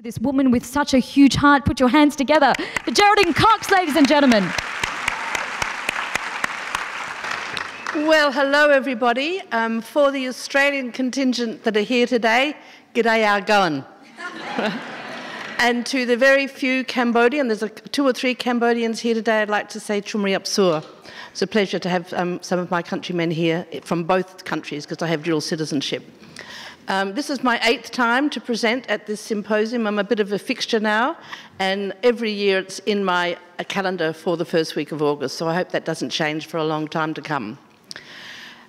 This woman with such a huge heart, put your hands together for Geraldine Cox, ladies and gentlemen. Well, hello everybody. For the Australian contingent that are here today, g'day, how going? And to the very few Cambodian, there's 2 or 3 Cambodians here today, I'd like to say Chumri Apsur. It's a pleasure to have some of my countrymen here from both countries because I have dual citizenship. This is my 8th time to present at this symposium. I'm a bit of a fixture now, and every year it's in my calendar for the first week of August, so I hope that doesn't change for a long time to come.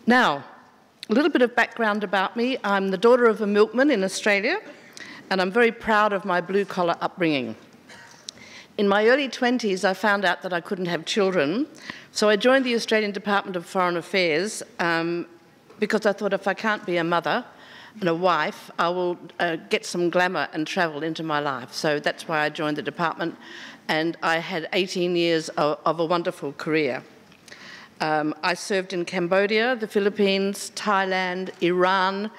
Now, a little bit of background about me. I'm the daughter of a milkman in Australia, and I'm very proud of my blue-collar upbringing. In my early 20s, I found out that I couldn't have children, so I joined the Australian Department of Foreign Affairs because I thought if I can't be a mother and a wife, I will get some glamour and travel into my life. So that's why I joined the department, and I had 18 years of a wonderful career. I served in Cambodia, the Philippines, Thailand, Iran,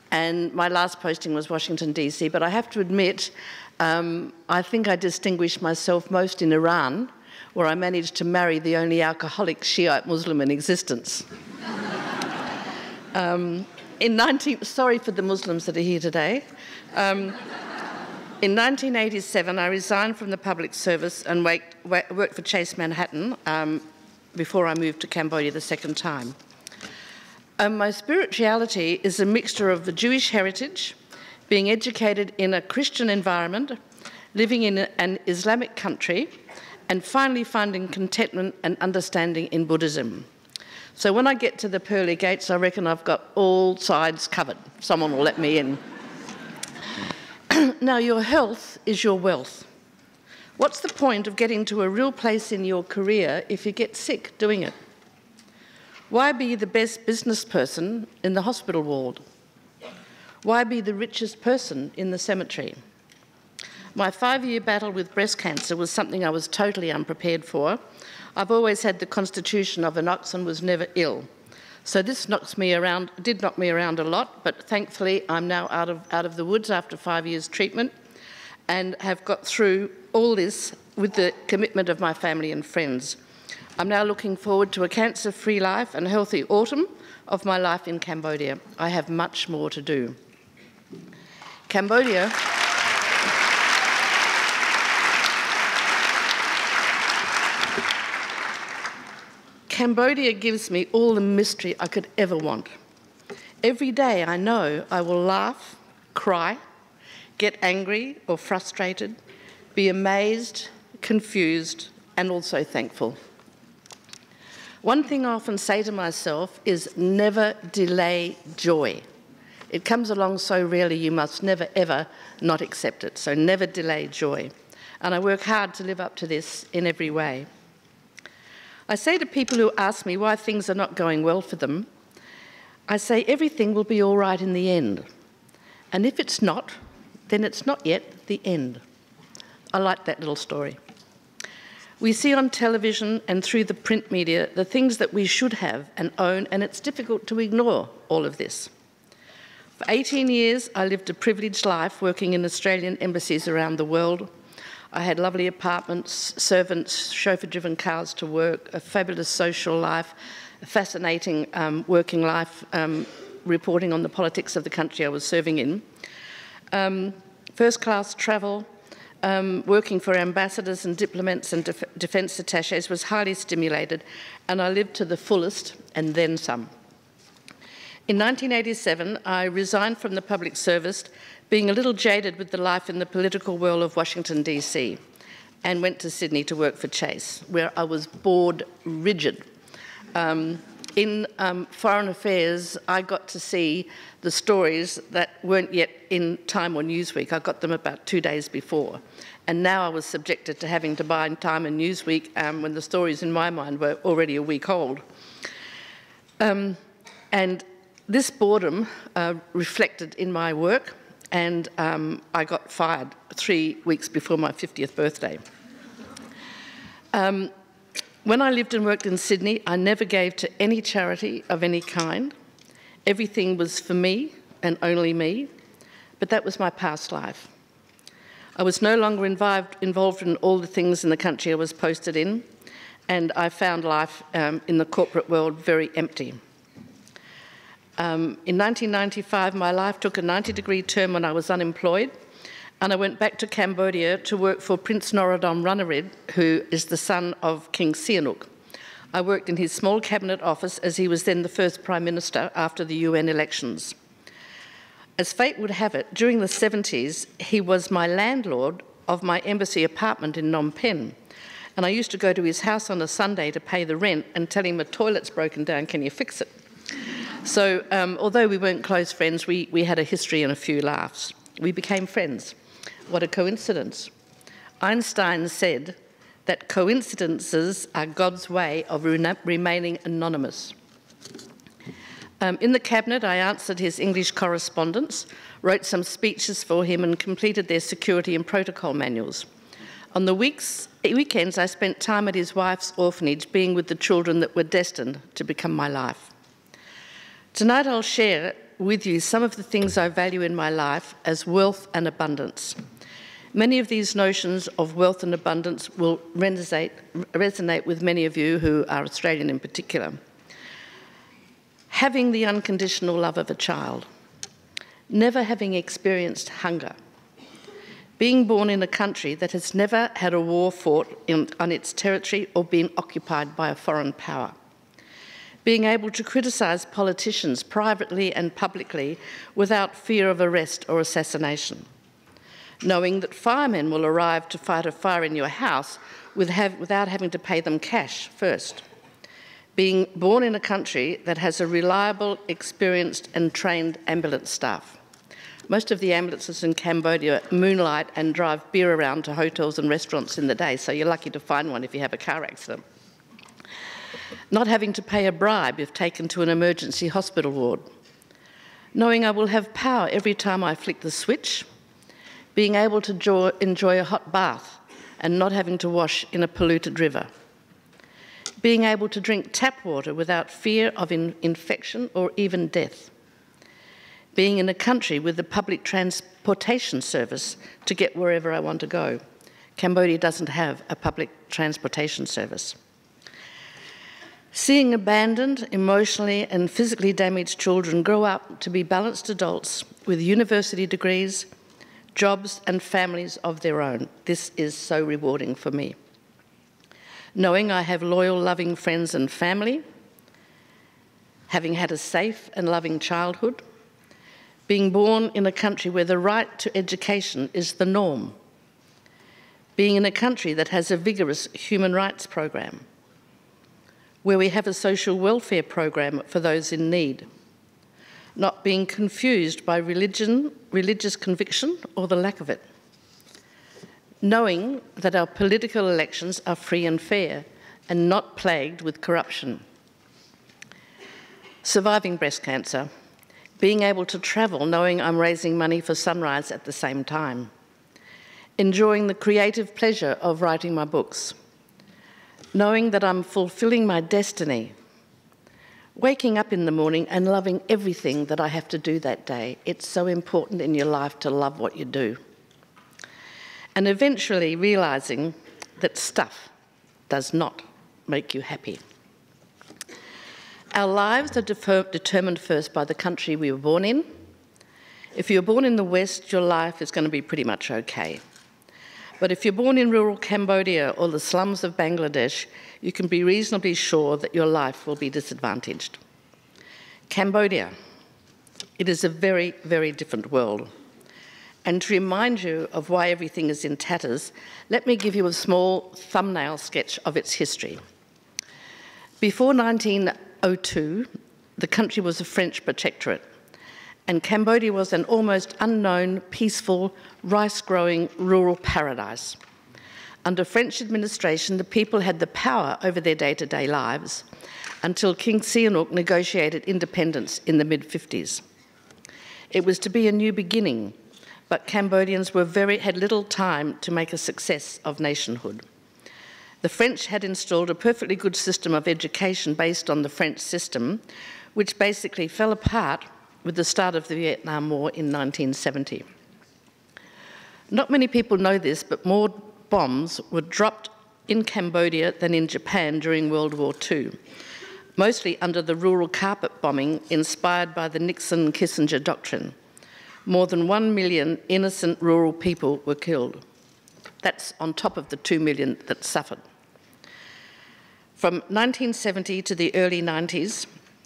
and my last posting was Washington, D.C. But I have to admit, I think I distinguished myself most in Iran, where I managed to marry the only alcoholic Shiite Muslim in existence. Sorry for the Muslims that are here today. In 1987, I resigned from the public service and worked for Chase Manhattan before I moved to Cambodia the second time. My spirituality is a mixture of the Jewish heritage, being educated in a Christian environment, living in an Islamic country, and finally finding contentment and understanding in Buddhism. So when I get to the pearly gates, I reckon I've got all sides covered. Someone will let me in. Now, your health is your wealth. What's the point of getting to a real place in your career if you get sick doing it? Why be the best business person in the hospital ward? Why be the richest person in the cemetery? My 5-year battle with breast cancer was something I was totally unprepared for. I've always had the constitution of an ox and was never ill. So this did knock me around a lot, but thankfully I'm now out of the woods after 5 years treatment and have got through all this with the commitment of my family and friends. I'm now looking forward to a cancer-free life and healthy autumn of my life in Cambodia. I have much more to do. Cambodia gives me all the mystery I could ever want. Every day I know I will laugh, cry, get angry or frustrated, be amazed, confused, and also thankful. One thing I often say to myself is never delay joy. It comes along so rarely you must never ever not accept it, so never delay joy. And I work hard to live up to this in every way. I say to people who ask me why things are not going well for them, I say everything will be all right in the end. And if it's not, then it's not yet the end. I like that little story. We see on television and through the print media the things that we should have and own, and it's difficult to ignore all of this. For 18 years, I lived a privileged life working in Australian embassies around the world. I had lovely apartments, servants, chauffeur-driven cars to work, a fabulous social life, a fascinating working life, reporting on the politics of the country I was serving in. First-class travel, working for ambassadors and diplomats and defence attachés was highly stimulated, and I lived to the fullest and then some. In 1987, I resigned from the public service, being a little jaded with the life in the political world of Washington, D.C., and went to Sydney to work for Chase, where I was bored rigid. In Foreign Affairs, I got to see the stories that weren't yet in Time or Newsweek. I got them about 2 days before. And now I was subjected to having to buy Time and Newsweek when the stories in my mind were already a week old. And this boredom reflected in my work, and I got fired 3 weeks before my 50th birthday. When I lived and worked in Sydney, I never gave to any charity of any kind. Everything was for me and only me, but that was my past life. I was no longer involved in all the things in the country I was posted in, and I found life in the corporate world very empty. In 1995, my life took a 90-degree turn when I was unemployed, and I went back to Cambodia to work for Prince Norodom Ranariddh, who is the son of King Sihanouk. I worked in his small cabinet office as he was then the first Prime Minister after the UN elections. As fate would have it, during the 70s, he was my landlord of my embassy apartment in Phnom Penh. And I used to go to his house on a Sunday to pay the rent and tell him the toilet's broken down, can you fix it? So although we weren't close friends, we had a history and a few laughs. We became friends. What a coincidence. Einstein said that coincidences are God's way of remaining anonymous. In the cabinet, I answered his English correspondence, wrote some speeches for him and completed their security and protocol manuals. On the weekends, I spent time at his wife's orphanage, being with the children that were destined to become my life. Tonight I'll share with you some of the things I value in my life as wealth and abundance. Many of these notions of wealth and abundance will resonate with many of you who are Australian in particular. Having the unconditional love of a child, never having experienced hunger, being born in a country that has never had a war fought on its territory or been occupied by a foreign power, being able to criticise politicians privately and publicly without fear of arrest or assassination, knowing that firemen will arrive to fight a fire in your house without having to pay them cash first, being born in a country that has a reliable, experienced and trained ambulance staff. Most of the ambulances in Cambodia moonlight and drive beer around to hotels and restaurants in the day, so you're lucky to find one if you have a car accident. Not having to pay a bribe if taken to an emergency hospital ward. Knowing I will have power every time I flick the switch. Being able to enjoy a hot bath and not having to wash in a polluted river. Being able to drink tap water without fear of infection or even death. Being in a country with a public transportation service to get wherever I want to go. Cambodia doesn't have a public transportation service. Seeing abandoned, emotionally and physically damaged children grow up to be balanced adults with university degrees, jobs and families of their own. This is so rewarding for me. Knowing I have loyal, loving friends and family, having had a safe and loving childhood, being born in a country where the right to education is the norm, being in a country that has a vigorous human rights program, where we have a social welfare program for those in need, not being confused by religion, religious conviction, or the lack of it. Knowing that our political elections are free and fair and not plagued with corruption. Surviving breast cancer. Being able to travel knowing I'm raising money for Sunrise at the same time. Enjoying the creative pleasure of writing my books. Knowing that I'm fulfilling my destiny. Waking up in the morning and loving everything that I have to do that day. It's so important in your life to love what you do. And eventually realising that stuff does not make you happy. Our lives are determined first by the country we were born in. If you're born in the West, your life is going to be pretty much okay. But if you're born in rural Cambodia or the slums of Bangladesh, you can be reasonably sure that your life will be disadvantaged. Cambodia, it is a very, very different world. And to remind you of why everything is in tatters, let me give you a small thumbnail sketch of its history. Before 1902, the country was a French protectorate, and Cambodia was an almost unknown, peaceful, rice-growing rural paradise. Under French administration, the people had the power over their day-to-day lives until King Sihanouk negotiated independence in the mid-50s. It was to be a new beginning, but Cambodians had little time to make a success of nationhood. The French had installed a perfectly good system of education based on the French system, which basically fell apart with the start of the Vietnam War in 1970. Not many people know this, but more bombs were dropped in Cambodia than in Japan during World War II, mostly under the rural carpet bombing inspired by the Nixon-Kissinger doctrine. More than 1 million innocent rural people were killed. That's on top of the 2 million that suffered. From 1970 to the early 90s,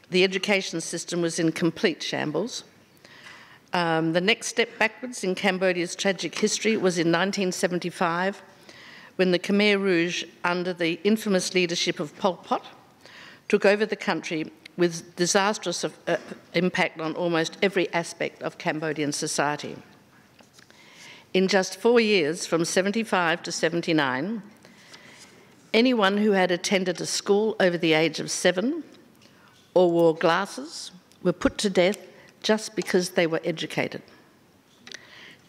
the education system was in complete shambles. The next step backwards in Cambodia's tragic history was in 1975, when the Khmer Rouge, under the infamous leadership of Pol Pot, took over the country with disastrous impact on almost every aspect of Cambodian society. In just 4 years, from 75 to 79, anyone who had attended a school over the age of 7 or wore glasses were put to death just because they were educated.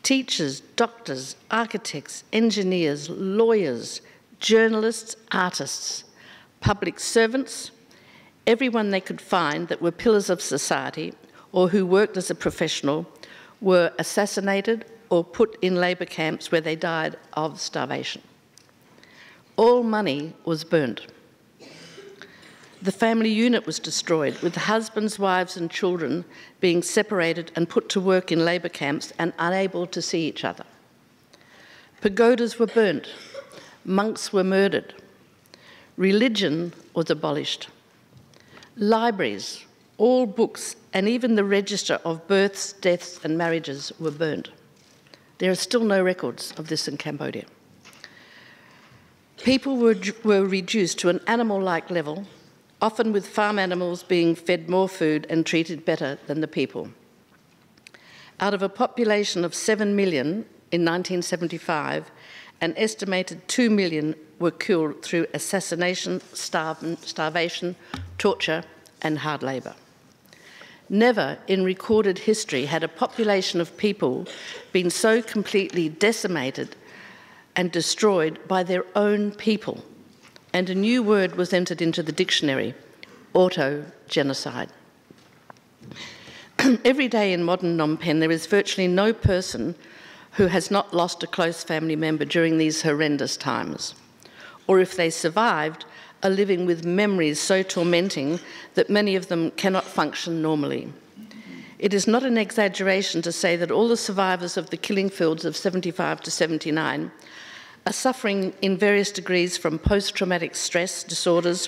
Teachers, doctors, architects, engineers, lawyers, journalists, artists, public servants, everyone they could find that were pillars of society or who worked as a professional were assassinated or put in labour camps where they died of starvation. All money was burnt. The family unit was destroyed, with husbands, wives and children being separated and put to work in labour camps and unable to see each other. Pagodas were burnt. Monks were murdered. Religion was abolished. Libraries, all books, and even the register of births, deaths and marriages were burnt. There are still no records of this in Cambodia. People were reduced to an animal-like level, often with farm animals being fed more food and treated better than the people. Out of a population of 7 million in 1975, an estimated 2 million were killed through assassination, starvation, torture, and hard labour. Never in recorded history had a population of people been so completely decimated and destroyed by their own people. And a new word was entered into the dictionary, auto-genocide. Every day in modern Phnom Penh, there is virtually no person who has not lost a close family member during these horrendous times. Or if they survived, are living with memories so tormenting that many of them cannot function normally. It is not an exaggeration to say that all the survivors of the killing fields of 75 to 79 are suffering in various degrees from post-traumatic stress disorders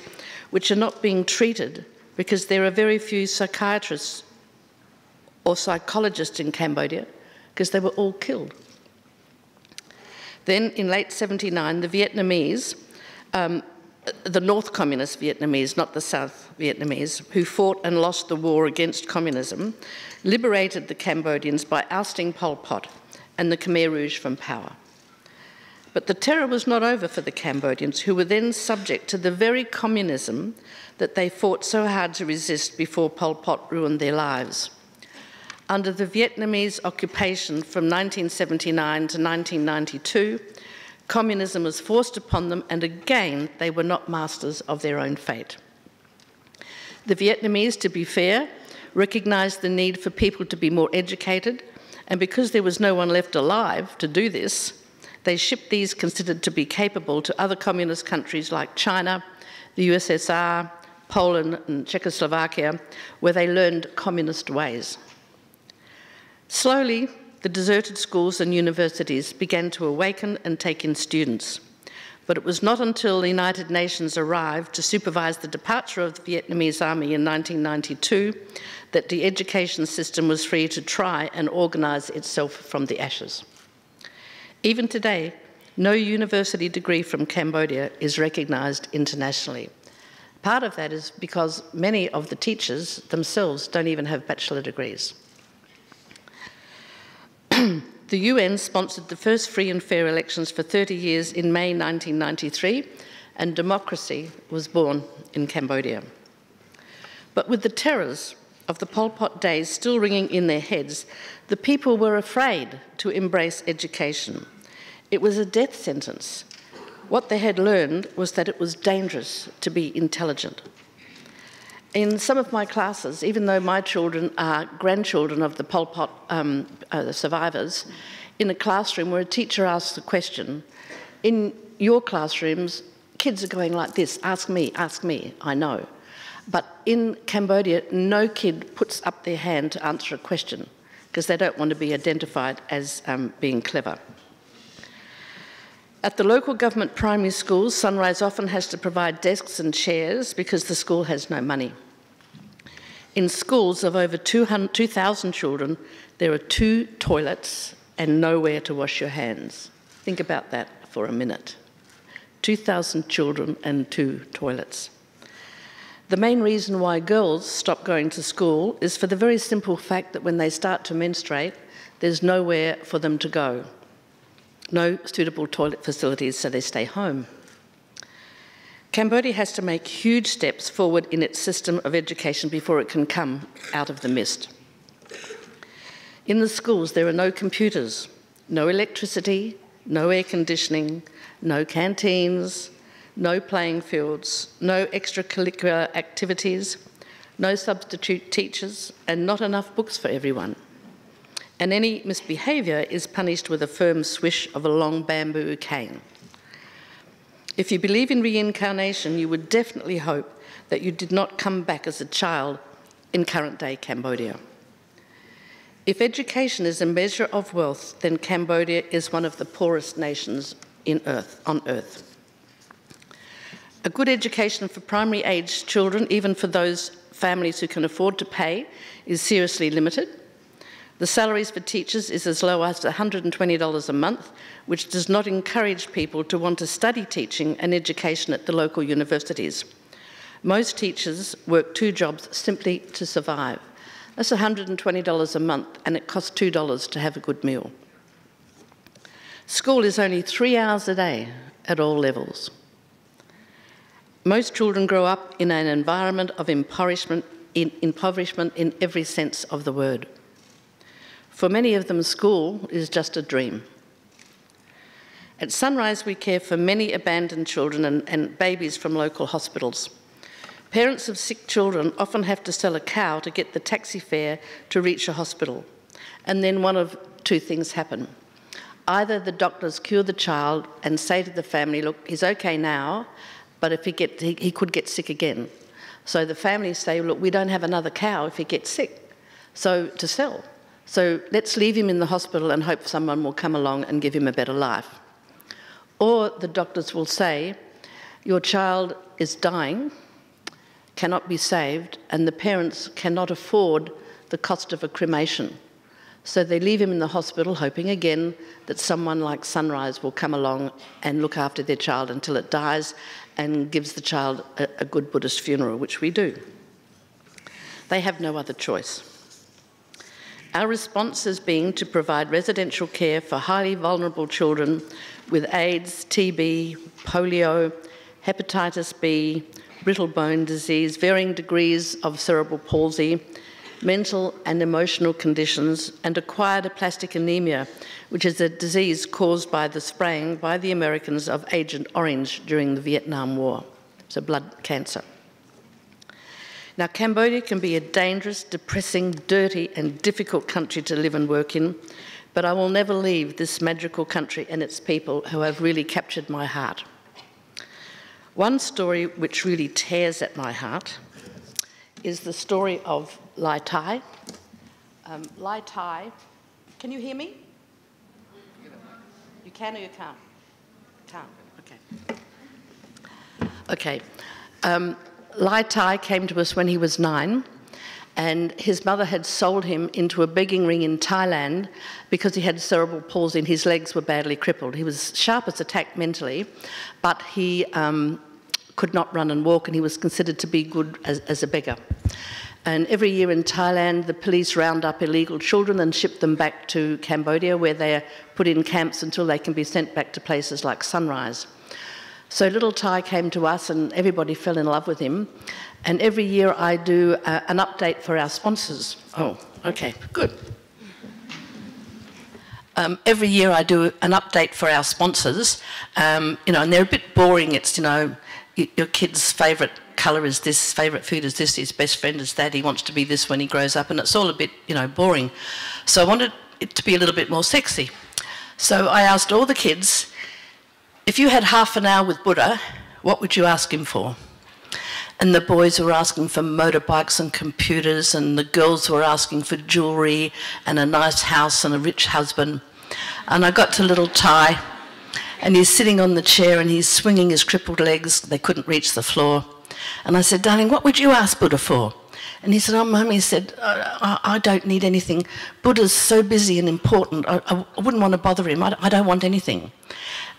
which are not being treated because there are very few psychiatrists or psychologists in Cambodia because they were all killed. Then in late 79, the Vietnamese, the North Communist Vietnamese, not the South Vietnamese, who fought and lost the war against communism, liberated the Cambodians by ousting Pol Pot and the Khmer Rouge from power. But the terror was not over for the Cambodians, who were then subject to the very communism that they fought so hard to resist before Pol Pot ruined their lives. Under the Vietnamese occupation from 1979 to 1992, communism was forced upon them, and again, they were not masters of their own fate. The Vietnamese, to be fair, recognised the need for people to be more educated, and because there was no one left alive to do this, they shipped these considered to be capable to other communist countries like China, the USSR, Poland and Czechoslovakia, where they learned communist ways. Slowly, the deserted schools and universities began to awaken and take in students. But it was not until the United Nations arrived to supervise the departure of the Vietnamese army in 1992 that the education system was free to try and organise itself from the ashes. Even today, no university degree from Cambodia is recognised internationally. Part of that is because many of the teachers themselves don't even have bachelor degrees. The UN sponsored the first free and fair elections for 30 years in May 1993, and democracy was born in Cambodia. But with the terrors of the Pol Pot days still ringing in their heads, the people were afraid to embrace education. It was a death sentence. What they had learned was that it was dangerous to be intelligent. In some of my classes, even though my children are grandchildren of the Pol Pot survivors, in a classroom where a teacher asks a question. In your classrooms, kids are going like this, ask me, I know. But in Cambodia, no kid puts up their hand to answer a question because they don't want to be identified as being clever. At the local government primary schools, Sunrise often has to provide desks and chairs because the school has no money. In schools of over 2,000 children, there are 2 toilets and nowhere to wash your hands. Think about that for a minute. 2,000 children and 2 toilets. The main reason why girls stop going to school is for the very simple fact that when they start to menstruate, there's nowhere for them to go. No suitable toilet facilities, so they stay home. Cambodia has to make huge steps forward in its system of education before it can come out of the mist. In the schools, there are no computers, no electricity, no air conditioning, no canteens, no playing fields, no extracurricular activities, no substitute teachers, and not enough books for everyone. And any misbehaviour is punished with a firm swish of a long bamboo cane. If you believe in reincarnation, you would definitely hope that you did not come back as a child in current-day Cambodia. If education is a measure of wealth, then Cambodia is one of the poorest nations on earth. A good education for primary-aged children, even for those families who can afford to pay, is seriously limited. The salaries for teachers is as low as $120 a month, which does not encourage people to want to study teaching and education at the local universities. Most teachers work 2 jobs simply to survive. That's $120 a month, and it costs $2 to have a good meal. School is only 3 hours a day at all levels. Most children grow up in an environment of impoverishment in every sense of the word. For many of them, school is just a dream. At Sunrise, we care for many abandoned children and babies from local hospitals. Parents of sick children often have to sell a cow to get the taxi fare to reach a hospital. And then one of 2 things happen. Either the doctors cure the child and say to the family, look, he's okay now, but if he could get sick again. So the families say, look, we don't have another cow if he gets sick, so to sell. So let's leave him in the hospital and hope someone will come along and give him a better life. Or the doctors will say, your child is dying, cannot be saved, and the parents cannot afford the cost of a cremation. So they leave him in the hospital, hoping again that someone like Sunrise will come along and look after their child until it dies and gives the child a good Buddhist funeral, which we do. They have no other choice. Our response has been to provide residential care for highly vulnerable children with AIDS, TB, polio, hepatitis B, brittle bone disease, varying degrees of cerebral palsy, mental and emotional conditions, and acquired aplastic anemia, which is a disease caused by the spraying by the Americans of Agent Orange during the Vietnam War. It's a blood cancer. Now, Cambodia can be a dangerous, depressing, dirty, and difficult country to live and work in, but I will never leave this magical country and its people who have really captured my heart. One story which really tears at my heart is the story of Lai Tai. Lai Tai, can you hear me? You can or you can't? Can't, okay. Okay. Lai Tai came to us when he was 9, and his mother had sold him into a begging ring in Thailand because he had cerebral palsy and his legs were badly crippled. He was sharp as a tack mentally, but he could not run and walk, and he was considered to be good as a beggar. And every year in Thailand, the police round up illegal children and ship them back to Cambodia, where they are put in camps until they can be sent back to places like Sunrise. So little Tai came to us and everybody fell in love with him. And every year I do an update for our sponsors. Oh, okay, good. Every year I do an update for our sponsors, and they're a bit boring. It's, your kid's favourite colour is this, favourite food is this, his best friend is that, he wants to be this when he grows up, and it's all a bit, boring. So I wanted it to be a little bit more sexy. So I asked all the kids, if you had half an hour with Buddha, what would you ask him for? And the boys were asking for motorbikes and computers, and the girls were asking for jewellery and a nice house and a rich husband. And I got to little Ty, and he's sitting on the chair and he's swinging his crippled legs. They couldn't reach the floor. And I said, darling, what would you ask Buddha for? And he said, oh, Mum, he said, I don't need anything. Buddha's so busy and important. I wouldn't want to bother him. I don't want anything.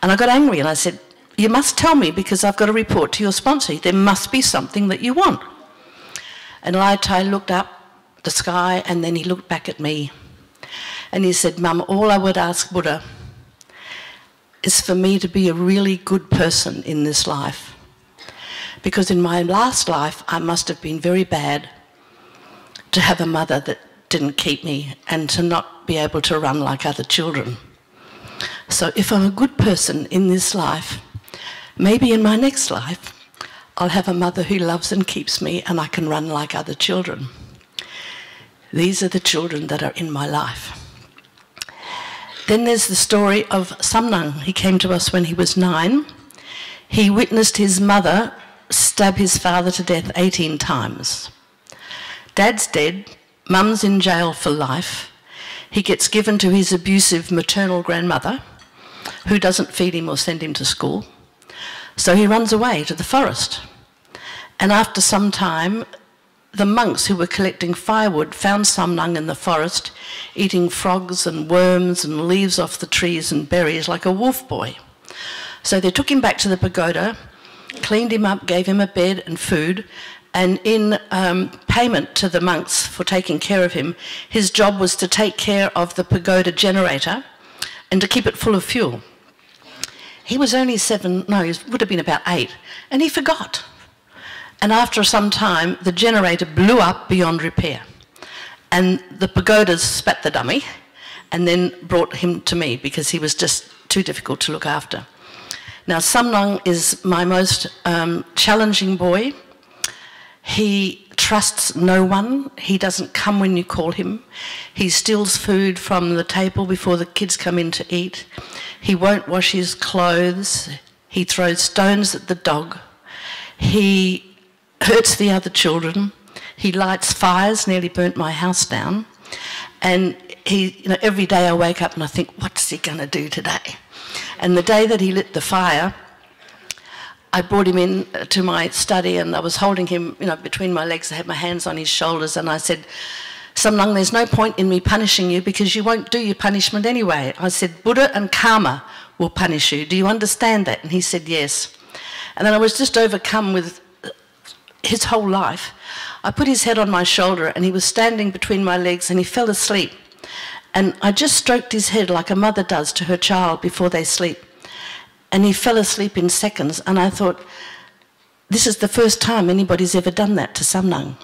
And I got angry and I said, you must tell me, because I've got to report to your sponsor. There must be something that you want. And Lai Tai looked up the sky and then he looked back at me. And he said, Mum, all I would ask Buddha is for me to be a really good person in this life. Because in my last life, I must have been very bad to have a mother that didn't keep me and to not be able to run like other children. So if I'm a good person in this life, maybe in my next life, I'll have a mother who loves and keeps me and I can run like other children. These are the children that are in my life. Then there's the story of Samnang. He came to us when he was 9. He witnessed his mother stab his father to death 18 times. Dad's dead, Mum's in jail for life. He gets given to his abusive maternal grandmother, who doesn't feed him or send him to school. So he runs away to the forest. And after some time, the monks who were collecting firewood found Samnang in the forest, eating frogs and worms and leaves off the trees and berries like a wolf boy. So they took him back to the pagoda, cleaned him up, gave him a bed and food, and in payment to the monks for taking care of him, his job was to take care of the pagoda generator and to keep it full of fuel. He was only 7, no, he would have been about 8, and he forgot. And after some time, the generator blew up beyond repair. And the pagodas spat the dummy and then brought him to me because he was just too difficult to look after. Now, Samnang is my most challenging boy. He trusts no one. He doesn't come when you call him. He steals food from the table before the kids come in to eat. He won't wash his clothes. He throws stones at the dog. He hurts the other children. He lights fires, nearly burnt my house down. And he, every day I wake up and I think, what's he going to do today? And the day that he lit the fire, I brought him in to my study and I was holding him, between my legs. I had my hands on his shoulders and I said, Samnang, there's no point in me punishing you because you won't do your punishment anyway. I said, Buddha and karma will punish you. Do you understand that? And he said, yes. And then I was just overcome with his whole life. I put his head on my shoulder and he was standing between my legs and he fell asleep. And I just stroked his head like a mother does to her child before they sleep. And he fell asleep in seconds. And I thought, this is the first time anybody's ever done that to Samnang.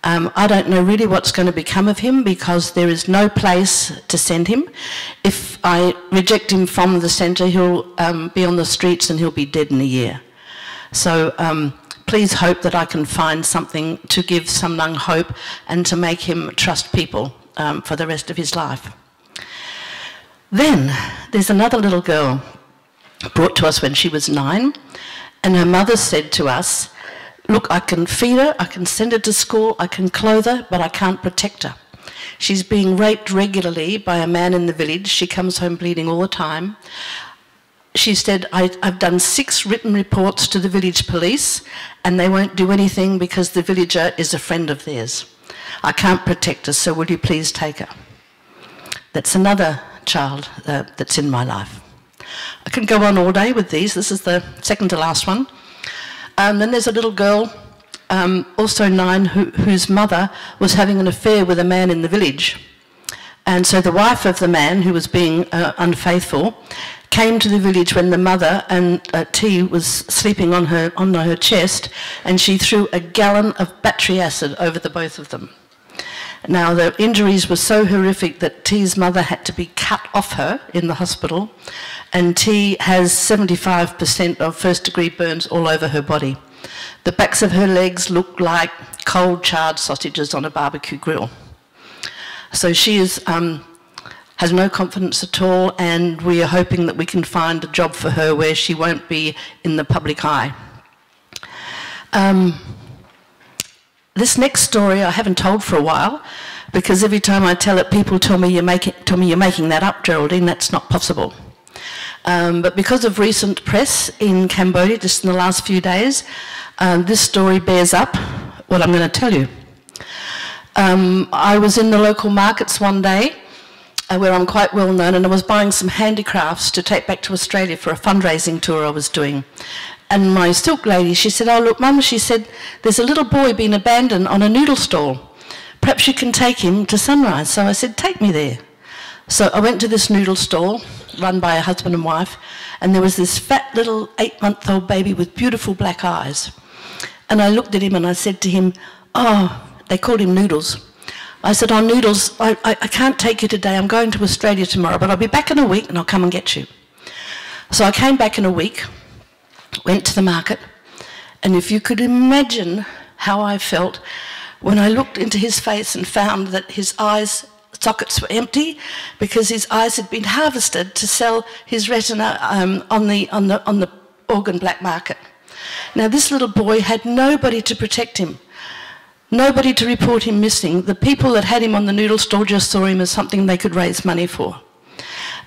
I don't know really what's going to become of him because there is no place to send him. If I reject him from the centre, he'll be on the streets and he'll be dead in a year. So please hope that I can find something to give Samnang hope and to make him trust people for the rest of his life. Then there's another little girl brought to us when she was 9, and her mother said to us, look, I can feed her, I can send her to school, I can clothe her, but I can't protect her. She's being raped regularly by a man in the village. She comes home bleeding all the time. She said, I've done 6 written reports to the village police and they won't do anything because the villager is a friend of theirs. I can't protect her, so will you please take her? That's another child that's in my life. I can go on all day with these. This is the second to last one. Then there's a little girl, also 9, whose mother was having an affair with a man in the village. And so the wife of the man, who was being unfaithful, came to the village when the mother and T was sleeping on her chest, and she threw a gallon of battery acid over the both of them. Now, the injuries were so horrific that T's mother had to be cut off her in the hospital, and T has 75% of first-degree burns all over her body. The backs of her legs look like cold charred sausages on a barbecue grill. So she is has no confidence at all, and we are hoping that we can find a job for her where she won't be in the public eye. This next story I haven't told for a while, because every time I tell it, people tell me you're making that up, Geraldine. That's not possible. But because of recent press in Cambodia, just in the last few days, this story bears up what I'm going to tell you. I was in the local markets one day, where I'm quite well known, and I was buying some handicrafts to take back to Australia for a fundraising tour I was doing. And my silk lady, she said, "Oh look, Mum," she said, "there's a little boy being abandoned on a noodle stall. Perhaps you can take him to Sunrise." So I said, "Take me there." So I went to this noodle stall, run by a husband and wife, and there was this fat little 8-month-old baby with beautiful black eyes. And I looked at him and I said to him, "Oh," they called him Noodles. I said, "Oh, Noodles, I can't take you today. I'm going to Australia tomorrow, but I'll be back in a week and I'll come and get you." So I came back in a week, went to the market, and if you could imagine how I felt when I looked into his face and found that his eyes sockets were empty because his eyes had been harvested to sell his retina on the organ black market. Now this little boy had nobody to protect him, nobody to report him missing. The people that had him on the noodle stall just saw him as something they could raise money for.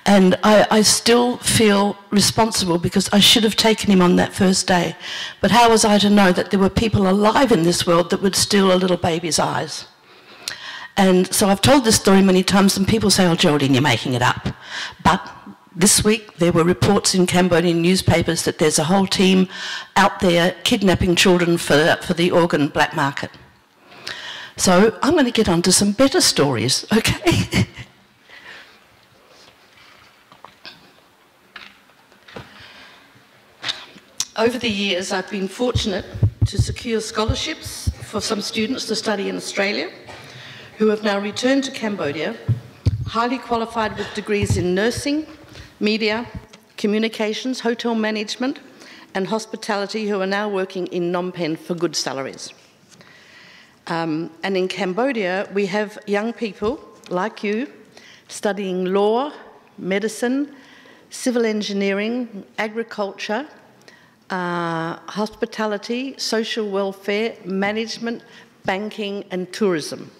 And I still feel responsible because I should have taken him on that first day. But how was I to know that there were people alive in this world that would steal a little baby's eyes? And so I've told this story many times and people say, "Oh, Geraldine, you're making it up." But this week there were reports in Cambodian newspapers that there's a whole team out there kidnapping children for the organ black market. So I'm going to get on to some better stories, okay? Over the years, I've been fortunate to secure scholarships for some students to study in Australia who have now returned to Cambodia, highly qualified with degrees in nursing, media, communications, hotel management, and hospitality, who are now working in Phnom Penh for good salaries. And in Cambodia, we have young people like you studying law, medicine, civil engineering, agriculture, hospitality, social welfare, management, banking and tourism.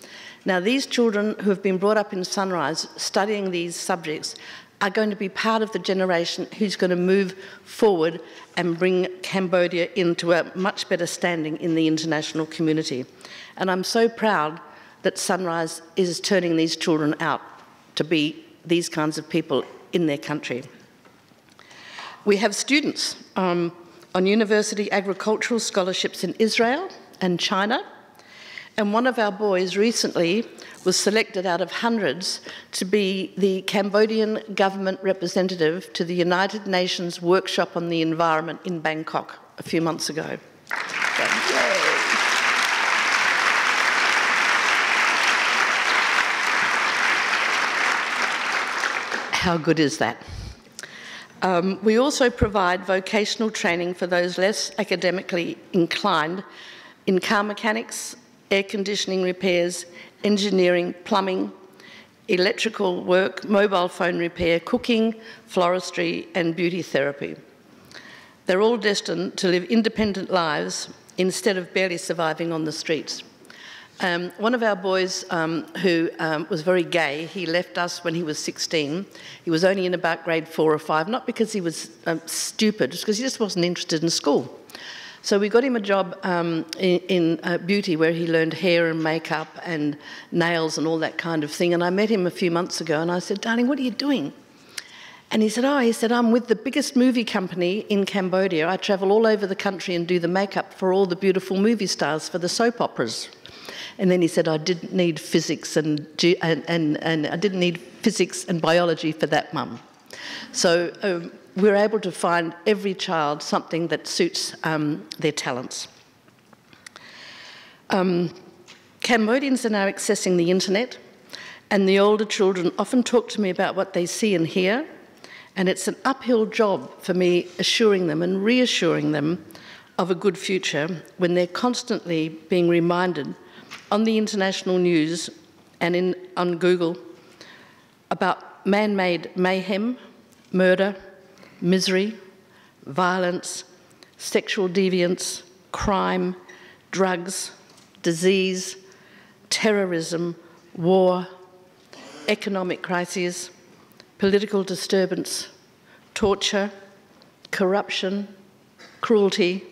Now these children who have been brought up in Sunrise studying these subjects are going to be part of the generation who's going to move forward and bring Cambodia into a much better standing in the international community. And I'm so proud that Sunrise is turning these children out to be these kinds of people in their country. We have students on university agricultural scholarships in Israel and China, and one of our boys recently was selected out of hundreds to be the Cambodian government representative to the United Nations Workshop on the Environment in Bangkok a few months ago. How good is that? We also provide vocational training for those less academically inclined in car mechanics, air conditioning repairs, engineering, plumbing, electrical work, mobile phone repair, cooking, floristry and beauty therapy. They're all destined to live independent lives instead of barely surviving on the streets. One of our boys who was very gay, he left us when he was 16. He was only in about grade 4 or 5, not because he was stupid, just because he just wasn't interested in school. So we got him a job in beauty where he learned hair and makeup and nails and all that kind of thing. And I met him a few months ago and I said, "Darling, what are you doing?" And he said, "I'm with the biggest movie company in Cambodia. I travel all over the country and do the makeup for all the beautiful movie stars for the soap operas." And then he said, "I didn't need physics and I didn't need physics and biology for that, Mum." So we're able to find every child something that suits their talents. Cambodians are now accessing the internet, and the older children often talk to me about what they see and hear, and it's an uphill job for me assuring them and reassuring them of a good future when they're constantly being reminded on the international news and on Google about man-made mayhem, murder, misery, violence, sexual deviance, crime, drugs, disease, terrorism, war, economic crises, political disturbance, torture, corruption, cruelty,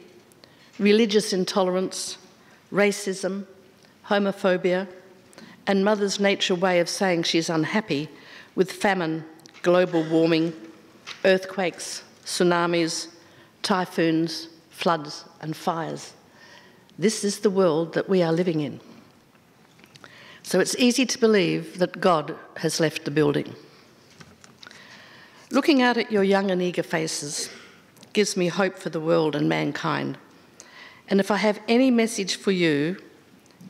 religious intolerance, racism, homophobia, and Mother Nature's way of saying she's unhappy with famine, global warming, earthquakes, tsunamis, typhoons, floods, and fires. This is the world that we are living in. So it's easy to believe that God has left the building. Looking out at your young and eager faces gives me hope for the world and mankind. And if I have any message for you,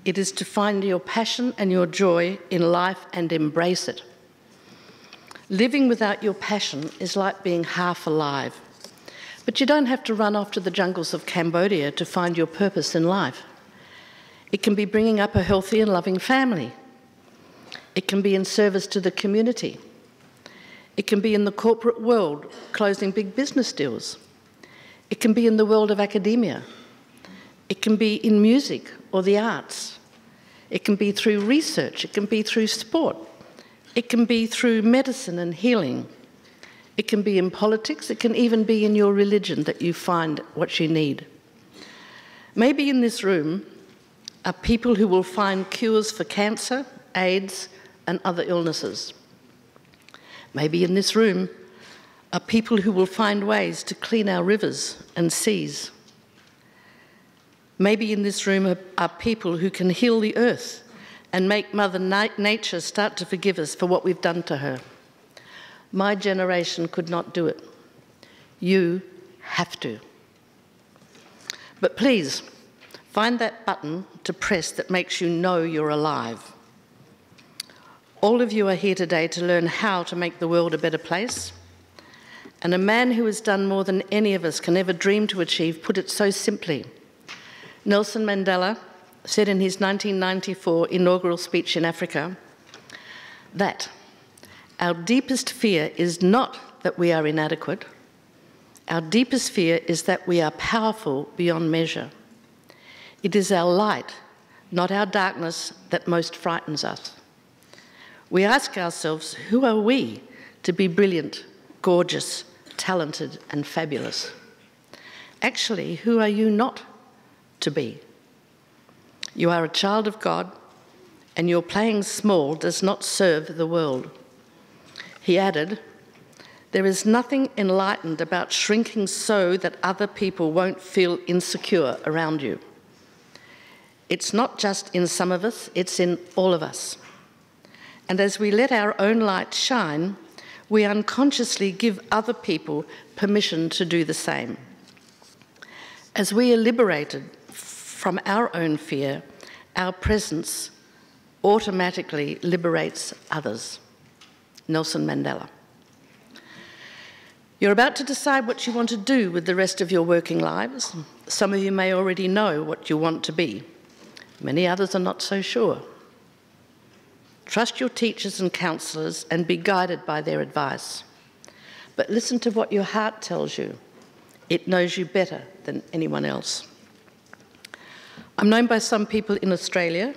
it is to find your passion and your joy in life and embrace it. Living without your passion is like being half alive. But you don't have to run off to the jungles of Cambodia to find your purpose in life. It can be bringing up a healthy and loving family. It can be in service to the community. It can be in the corporate world, closing big business deals. It can be in the world of academia. It can be in music or the arts. It can be through research. It can be through sport. It can be through medicine and healing. It can be in politics. It can even be in your religion that you find what you need. Maybe in this room are people who will find cures for cancer, AIDS, and other illnesses. Maybe in this room are people who will find ways to clean our rivers and seas. Maybe in this room are people who can heal the earth and make Mother Nature start to forgive us for what we've done to her. My generation could not do it. You have to. But please, find that button to press that makes you know you're alive. All of you are here today to learn how to make the world a better place. And a man who has done more than any of us can ever dream to achieve put it so simply. Nelson Mandela said in his 1994 inaugural speech in Africa that our deepest fear is not that we are inadequate. Our deepest fear is that we are powerful beyond measure. It is our light, not our darkness, that most frightens us. We ask ourselves, who are we to be brilliant, gorgeous, talented, and fabulous? Actually, who are you not to be? You are a child of God, and your playing small does not serve the world. He added, there is nothing enlightened about shrinking so that other people won't feel insecure around you. It's not just in some of us, it's in all of us. And as we let our own light shine, we unconsciously give other people permission to do the same. As we are liberated from our own fear, our presence automatically liberates others. Nelson Mandela. You're about to decide what you want to do with the rest of your working lives. Some of you may already know what you want to be. Many others are not so sure. Trust your teachers and counsellors and be guided by their advice. But listen to what your heart tells you. It knows you better than anyone else. I'm known by some people in Australia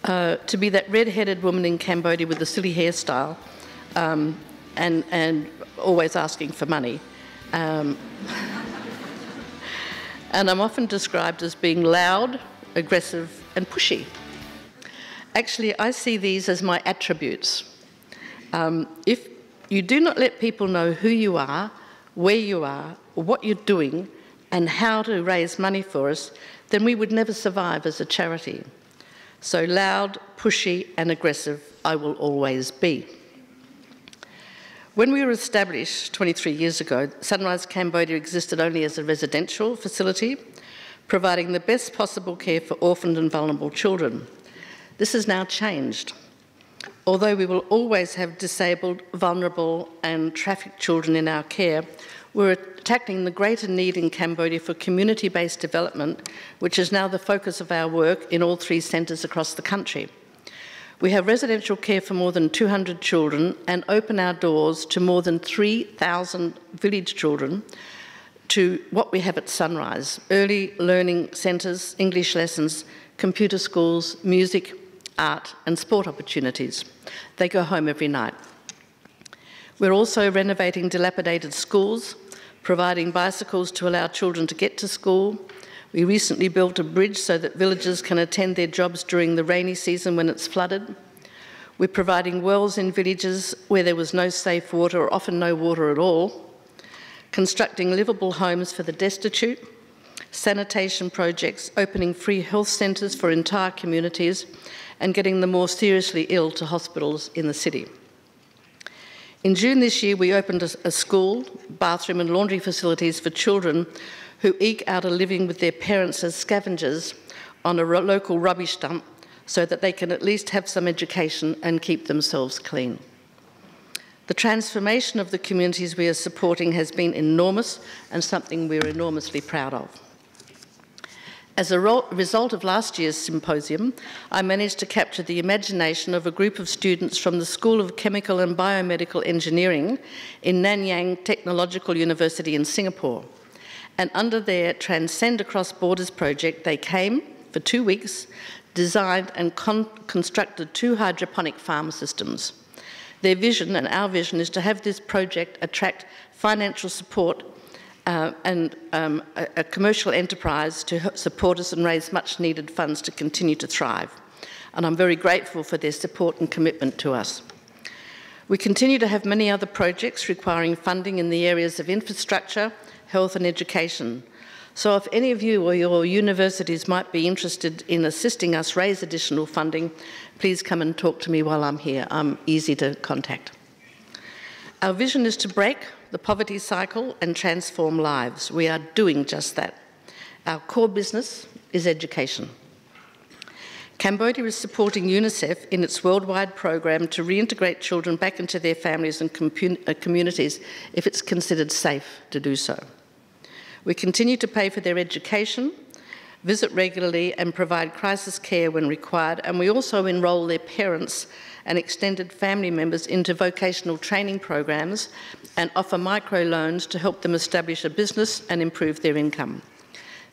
to be that red-headed woman in Cambodia with the silly hairstyle and always asking for money. And I'm often described as being loud, aggressive, and pushy. Actually, I see these as my attributes. If you do not let people know who you are, where you are, what you're doing, and how to raise money for us, then we would never survive as a charity. So loud, pushy, and aggressive, I will always be. When we were established 23 years ago, Sunrise Cambodia existed only as a residential facility, providing the best possible care for orphaned and vulnerable children. This has now changed. Although we will always have disabled, vulnerable, and trafficked children in our care, we're tackling the greater need in Cambodia for community-based development, which is now the focus of our work in all 3 centres across the country. We have residential care for more than 200 children and open our doors to more than 3,000 village children to what we have at Sunrise: early learning centres, English lessons, computer schools, music, art and sport opportunities. They go home every night. We're also renovating dilapidated schools, providing bicycles to allow children to get to school. We recently built a bridge so that villagers can attend their jobs during the rainy season when it's flooded. We're providing wells in villages where there was no safe water or often no water at all, constructing livable homes for the destitute, sanitation projects, opening free health centres for entire communities, and getting the more seriously ill to hospitals in the city. In June this year, we opened a school, bathroom and laundry facilities for children who eke out a living with their parents as scavengers on a local rubbish dump so that they can at least have some education and keep themselves clean. The transformation of the communities we are supporting has been enormous and something we're enormously proud of. As a result of last year's symposium, I managed to capture the imagination of a group of students from the School of Chemical and Biomedical Engineering in Nanyang Technological University in Singapore. And under their Transcend Across Borders project, they came for 2 weeks, designed and constructed 2 hydroponic farm systems. Their vision and our vision is to have this project attract financial support and a commercial enterprise to support us and raise much needed funds to continue to thrive. And I'm very grateful for their support and commitment to us. We continue to have many other projects requiring funding in the areas of infrastructure, health and education. So if any of you or your universities might be interested in assisting us raise additional funding, please come and talk to me while I'm here. I'm easy to contact. Our vision is to break the poverty cycle and transform lives. We are doing just that. Our core business is education. Cambodia is supporting UNICEF in its worldwide program to reintegrate children back into their families and communities if it's considered safe to do so. We continue to pay for their education, visit regularly and provide crisis care when required, and we also enrol their parents and extended family members into vocational training programs and offer microloans to help them establish a business and improve their income,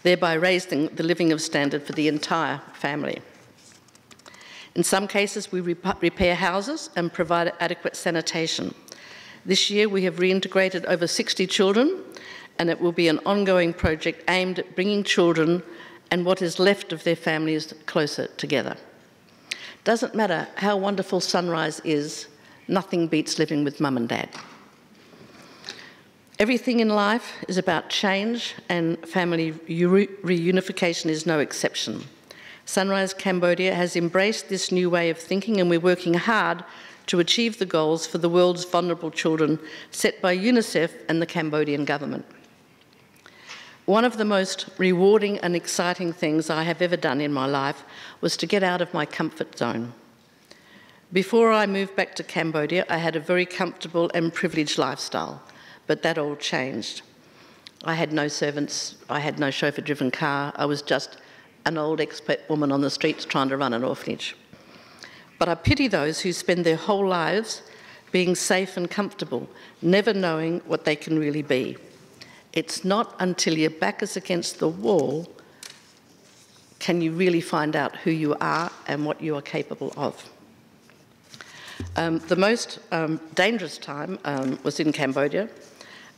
thereby raising the living standard for the entire family. In some cases, we repair houses and provide adequate sanitation. This year, we have reintegrated over 60 children, and it will be an ongoing project aimed at bringing children and what is left of their families closer together. Doesn't matter how wonderful Sunrise is, nothing beats living with mum and dad. Everything in life is about change, and family reunification is no exception. Sunrise Cambodia has embraced this new way of thinking, and we're working hard to achieve the goals for the world's vulnerable children set by UNICEF and the Cambodian government. One of the most rewarding and exciting things I have ever done in my life was to get out of my comfort zone. Before I moved back to Cambodia, I had a very comfortable and privileged lifestyle, but that all changed. I had no servants, I had no chauffeur-driven car, I was just an old expat woman on the streets trying to run an orphanage. But I pity those who spend their whole lives being safe and comfortable, never knowing what they can really be. It's not until your back is against the wall can you really find out who you are and what you are capable of. The most dangerous time was in Cambodia.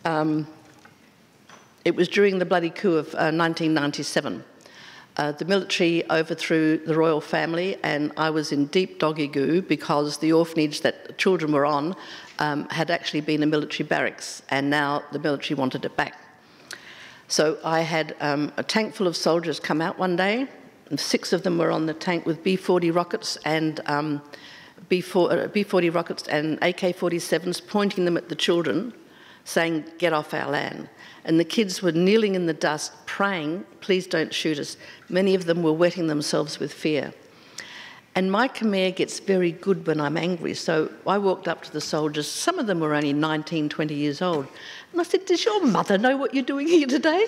It was during the bloody coup of 1997. The military overthrew the royal family, and I was in deep doggy-goo because the orphanage that children were on had actually been a military barracks, and now the military wanted it back. So I had a tank full of soldiers come out one day, and 6 of them were on the tank with B-40 rockets and B-40 rockets and AK-47s, pointing them at the children, saying, "Get off our land." And the kids were kneeling in the dust, praying, "Please don't shoot us." Many of them were wetting themselves with fear. And my Khmer gets very good when I'm angry, so I walked up to the soldiers. Some of them were only 19, 20 years old. And I said, "Does your mother know what you're doing here today?"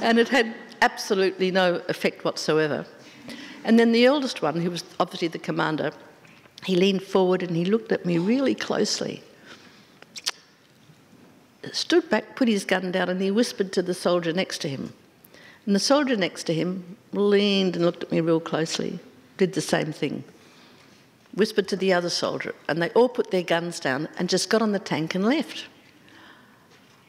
And it had absolutely no effect whatsoever. And then the eldest one, who was obviously the commander, he leaned forward and he looked at me really closely, stood back, put his gun down, and he whispered to the soldier next to him. And the soldier next to him leaned and looked at me real closely, did the same thing, whispered to the other soldier, and they all put their guns down and just got on the tank and left.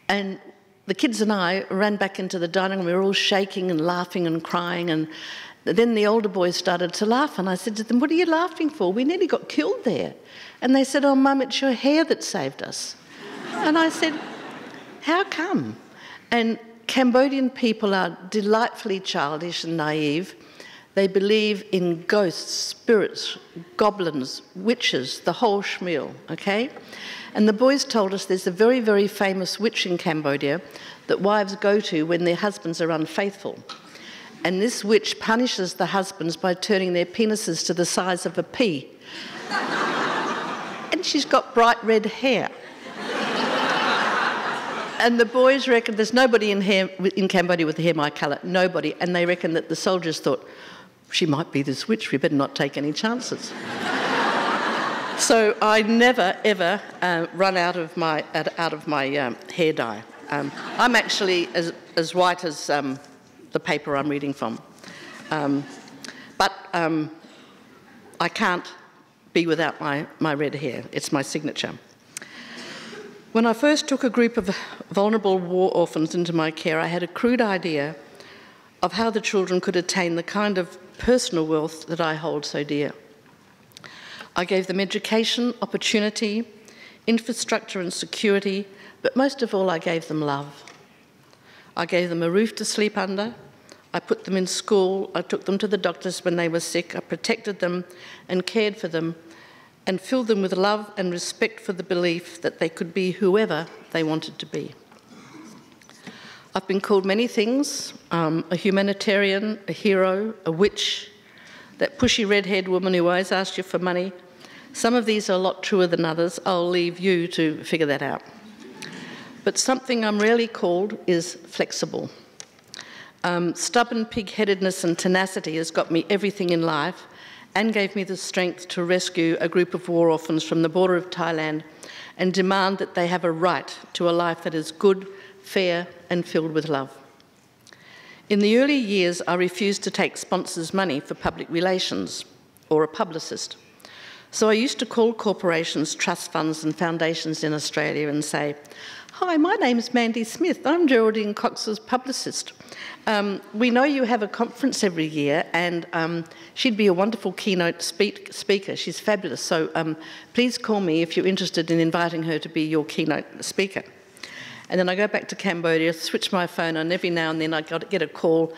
And the kids and I ran back into the dining room. We were all shaking and laughing and crying, and then the older boys started to laugh, and I said to them, "What are you laughing for? We nearly got killed there." And they said, "Oh, Mum, it's your hair that saved us." And I said, "How come?" And Cambodian people are delightfully childish and naive. They believe in ghosts, spirits, goblins, witches, the whole schmeal, okay? And the boys told us there's a very, very famous witch in Cambodia that wives go to when their husbands are unfaithful. And this witch punishes the husbands by turning their penises to the size of a pea. And she's got bright red hair. And the boys reckon there's nobody in Cambodia with hair my colour, nobody. And they reckon that the soldiers thought, she might be this witch, we better not take any chances. So I never, ever run out of my hair dye. I'm actually as white as the paper I'm reading from. But I can't be without my red hair. It's my signature. When I first took a group of vulnerable war orphans into my care, I had a crude idea of how the children could attain the kind of personal wealth that I hold so dear. I gave them education, opportunity, infrastructure and security, but most of all I gave them love. I gave them a roof to sleep under, I put them in school, I took them to the doctors when they were sick, I protected them and cared for them, and filled them with love and respect for the belief that they could be whoever they wanted to be. I've been called many things, a humanitarian, a hero, a witch, that pushy red-haired woman who always asked you for money. Some of these are a lot truer than others. I'll leave you to figure that out. But something I'm rarely called is flexible. Stubborn pig-headedness and tenacity has got me everything in life and gave me the strength to rescue a group of war orphans from the border of Thailand and demand that they have a right to a life that is good, fair and filled with love. In the early years, I refused to take sponsors' money for public relations or a publicist. So I used to call corporations, trust funds and foundations in Australia and say, "Hi, my name's Mandy Smith. I'm Geraldine Cox's publicist. We know you have a conference every year and she'd be a wonderful keynote speaker. She's fabulous. So please call me if you're interested in inviting her to be your keynote speaker." And then I go back to Cambodia, switch my phone on, every now and then I get a call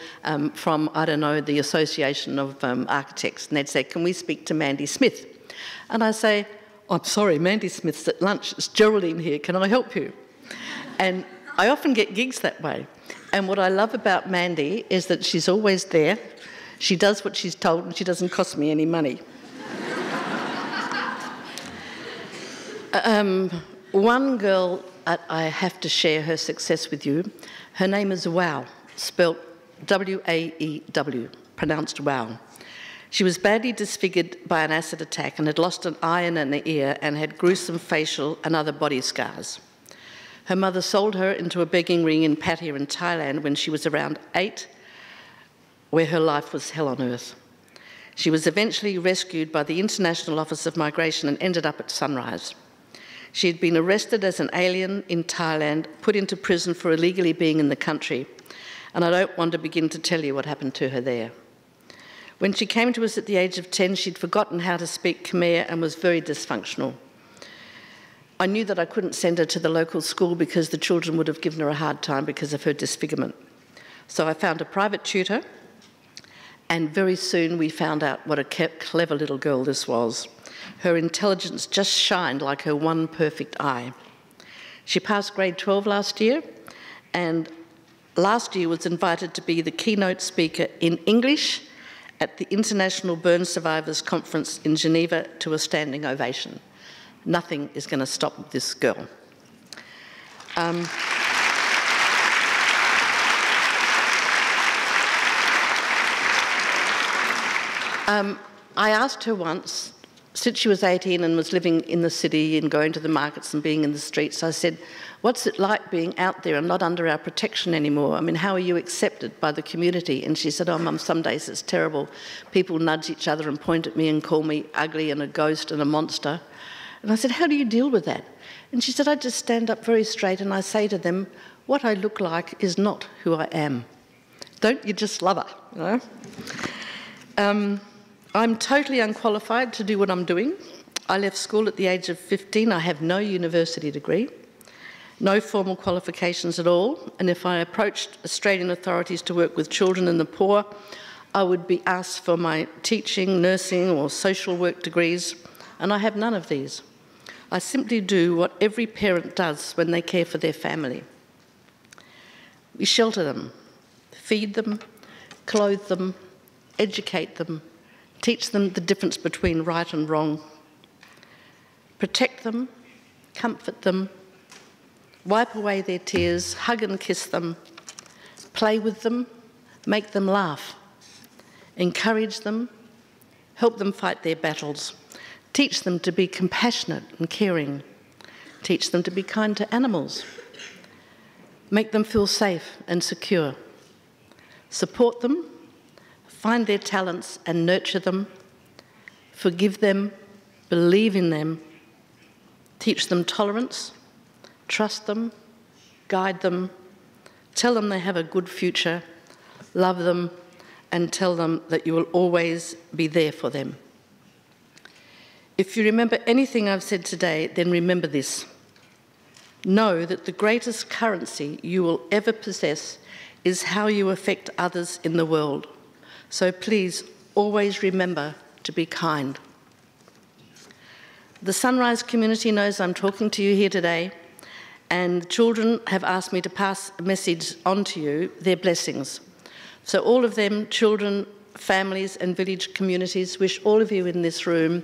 from, I don't know, the Association of Architects, and they'd say, "Can we speak to Mandy Smith?" And I say, "I'm sorry, Mandy Smith's at lunch. It's Geraldine here. Can I help you?" And I often get gigs that way. And what I love about Mandy is that she's always there. She does what she's told and she doesn't cost me any money. One girl, I have to share her success with you. Her name is Wow, spelt W-A-E-W, pronounced Wow. She was badly disfigured by an acid attack and had lost an eye and an ear and had gruesome facial and other body scars. Her mother sold her into a begging ring in Pattaya in Thailand when she was around 8, where her life was hell on earth. She was eventually rescued by the International Office of Migration and ended up at Sunrise. She had been arrested as an alien in Thailand, put into prison for illegally being in the country, and I don't want to begin to tell you what happened to her there. When she came to us at the age of 10, she'd forgotten how to speak Khmer and was very dysfunctional. I knew that I couldn't send her to the local school because the children would have given her a hard time because of her disfigurement. So I found a private tutor, and very soon we found out what a clever little girl this was. Her intelligence just shined like her one perfect eye. She passed grade 12 last year, and last year was invited to be the keynote speaker in English at the International Burn Survivors Conference in Geneva to a standing ovation. Nothing is going to stop this girl. I asked her once, since she was 18 and was living in the city and going to the markets and being in the streets, I said, what's it like being out there and not under our protection anymore? I mean, how are you accepted by the community? And she said, oh, Mum, some days it's terrible. People nudge each other and point at me and call me ugly and a ghost and a monster. And I said, how do you deal with that? And she said, I just stand up very straight and I say to them, what I look like is not who I am. Don't you just love her, you know? I'm totally unqualified to do what I'm doing. I left school at the age of 15. I have no university degree, no formal qualifications at all. And if I approached Australian authorities to work with children and the poor, I would be asked for my teaching, nursing or social work degrees, and I have none of these. I simply do what every parent does when they care for their family. We shelter them, feed them, clothe them, educate them, teach them the difference between right and wrong, protect them, comfort them, wipe away their tears, hug and kiss them, play with them, make them laugh, encourage them, help them fight their battles, teach them to be compassionate and caring, teach them to be kind to animals, make them feel safe and secure, support them, find their talents and nurture them, forgive them, believe in them, teach them tolerance, trust them, guide them, tell them they have a good future, love them, and tell them that you will always be there for them. If you remember anything I've said today, then remember this. Know that the greatest currency you will ever possess is how you affect others in the world. So please always remember to be kind. The Sunrise community knows I'm talking to you here today, and children have asked me to pass a message on to you, their blessings. So all of them, children, families and village communities, wish all of you in this room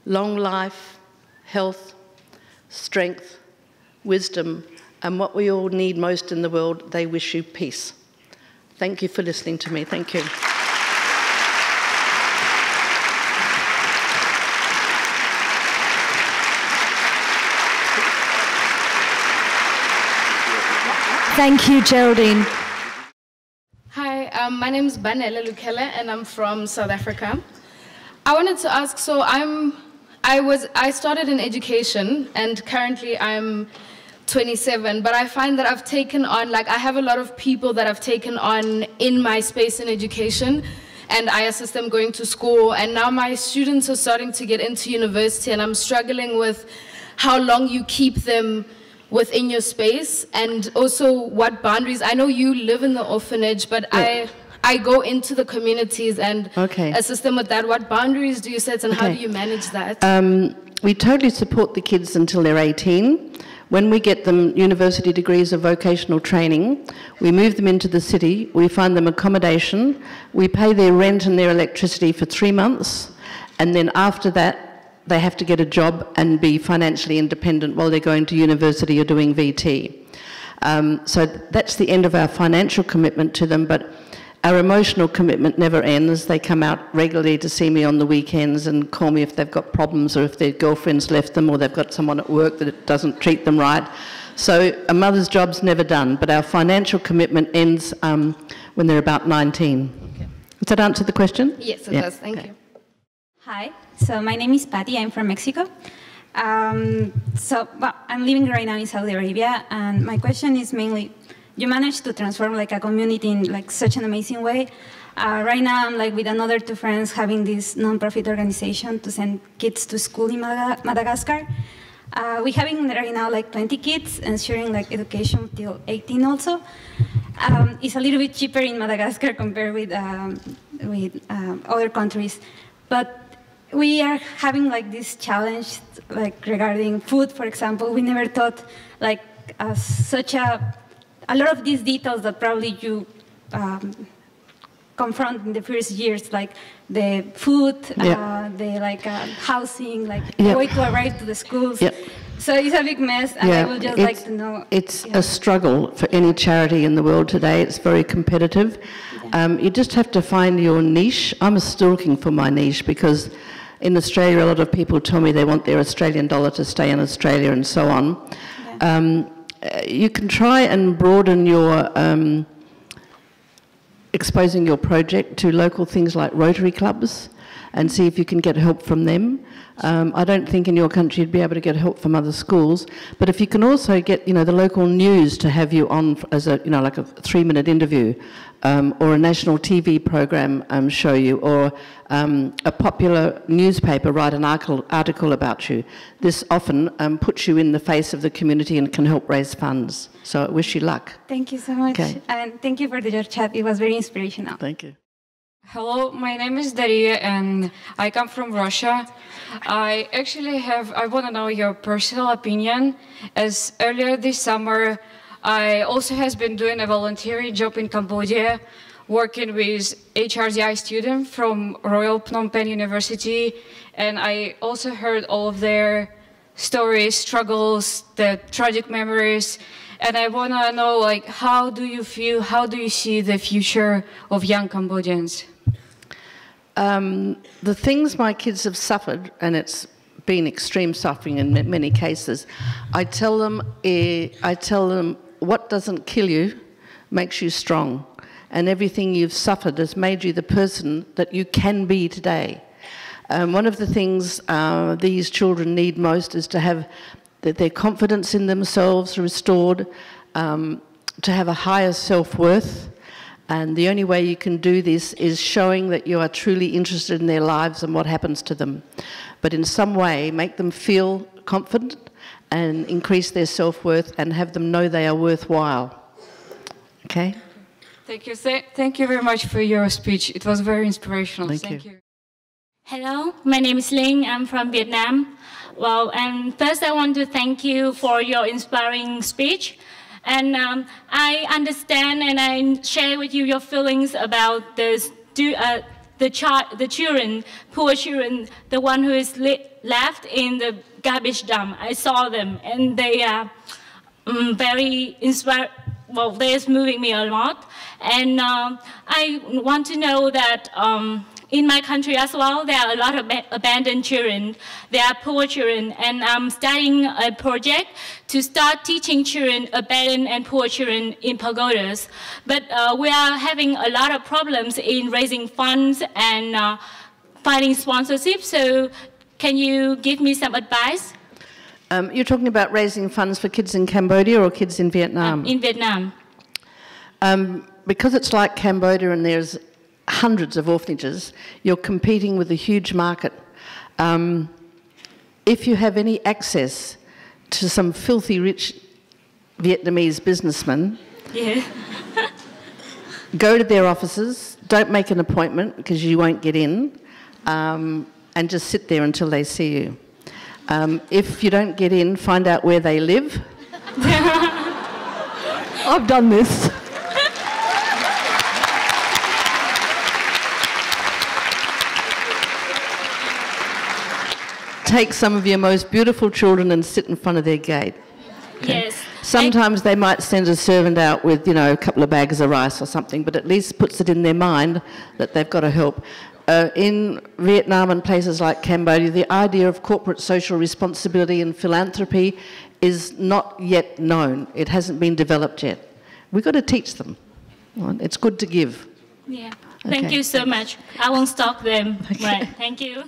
long life, health, strength, wisdom, and what we all need most in the world, they wish you peace. Thank you for listening to me. Thank you. Thank you, Geraldine. Hi, my name is Banele Lukele, and I'm from South Africa. I wanted to ask, so I started in education, and currently I'm 27, but I find that I've taken on, I have a lot of people that I've taken on in my space in education, and I assist them going to school, and now my students are starting to get into university, and I'm struggling with how long you keep them within your space, and also what boundaries. I know you live in the orphanage, but yeah. I go into the communities and assist them with that. What boundaries do you set, and how do you manage that? We totally support the kids until they're 18. When we get them university degrees of vocational training, we move them into the city, we find them accommodation, we pay their rent and their electricity for 3 months, and then after that, they have to get a job and be financially independent while they're going to university or doing VT. So that's the end of our financial commitment to them, but our emotional commitment never ends. They come out regularly to see me on the weekends and call me if they've got problems or if their girlfriend's left them or they've got someone at work that doesn't treat them right. So a mother's job's never done, but our financial commitment ends when they're about 19. Okay. Does that answer the question? Yes, it does. Thank you. Hi, so my name is Patty. I'm from Mexico. I'm living right now in Saudi Arabia, and my question is mainly, you managed to transform a community in such an amazing way. Right now, I'm with another 2 friends having this non-profit organization to send kids to school in Madagascar. We're having right now 20 kids, ensuring education till 18 also. It's a little bit cheaper in Madagascar compared with other countries, but we are having this challenge regarding food, for example. We never thought such a lot of these details that probably you confront in the first years, the food, the housing, the way to arrive to the schools. Yep. So it's a big mess, and I would just like to know. It's a struggle for any charity in the world today. It's very competitive. You just have to find your niche. I'm still looking for my niche because in Australia, a lot of people tell me they want their Australian dollar to stay in Australia and so on. Yeah. You can try and broaden your exposing your project to local things like Rotary clubs and see if you can get help from them. I don't think in your country you'd be able to get help from other schools, but if you can also get, you know, the local news to have you on as a, you know, like a 3-minute interview, or a national TV program show you, or a popular newspaper write an article about you. This often puts you in the face of the community and can help raise funds. So I wish you luck. Thank you so much. Okay. And thank you for your chat. It was very inspirational. Thank you. Hello, my name is Daria and I come from Russia. I want to know your personal opinion, as earlier this summer I also has been doing a volunteering job in Cambodia, working with HRDI students from Royal Phnom Penh University, and I also heard all of their stories, struggles, the tragic memories, and I want to know, like, how do you feel, how do you see the future of young Cambodians? The things my kids have suffered, and it's been extreme suffering in many cases, I tell them what doesn't kill you makes you strong, and everything you've suffered has made you the person that you can be today. One of the things these children need most is to have their confidence in themselves restored, to have a higher self-worth. And the only way you can do this is showing that you are truly interested in their lives and what happens to them. But in some way, make them feel confident and increase their self-worth and have them know they are worthwhile. Okay? Thank you. Thank you very much for your speech. It was very inspirational. Thank you. Hello, my name is Linh. I'm from Vietnam. Well, and first I want to thank you for your inspiring speech. And I understand and I share with you your feelings about the children, poor children, the one who is left in the garbage dump. I saw them and they are very inspired. Well, they're moving me a lot. And I want to know that in my country as well, there are a lot of abandoned children. There are poor children, and I'm starting a project to start teaching children, abandoned and poor children in pagodas. But we are having a lot of problems in raising funds and finding sponsorship, so can you give me some advice? You're talking about raising funds for kids in Cambodia or kids in Vietnam? In Vietnam. Because it's like Cambodia and there's hundreds of orphanages, you're competing with a huge market. If you have any access to some filthy rich Vietnamese businessmen, yeah. Go to their offices, don't make an appointment because you won't get in, and just sit there until they see you. If you don't get in, find out where they live. I've done this. Take some of your most beautiful children and sit in front of their gate. Okay? Yes. Sometimes they might send a servant out with, you know, a couple of bags of rice or something, but at least puts it in their mind that they've got to help. In Vietnam and places like Cambodia, the idea of corporate social responsibility and philanthropy is not yet known. It hasn't been developed yet. We've got to teach them. It's good to give. Yeah. Thank you so much. I won't stop them. Okay. Right. Thank you.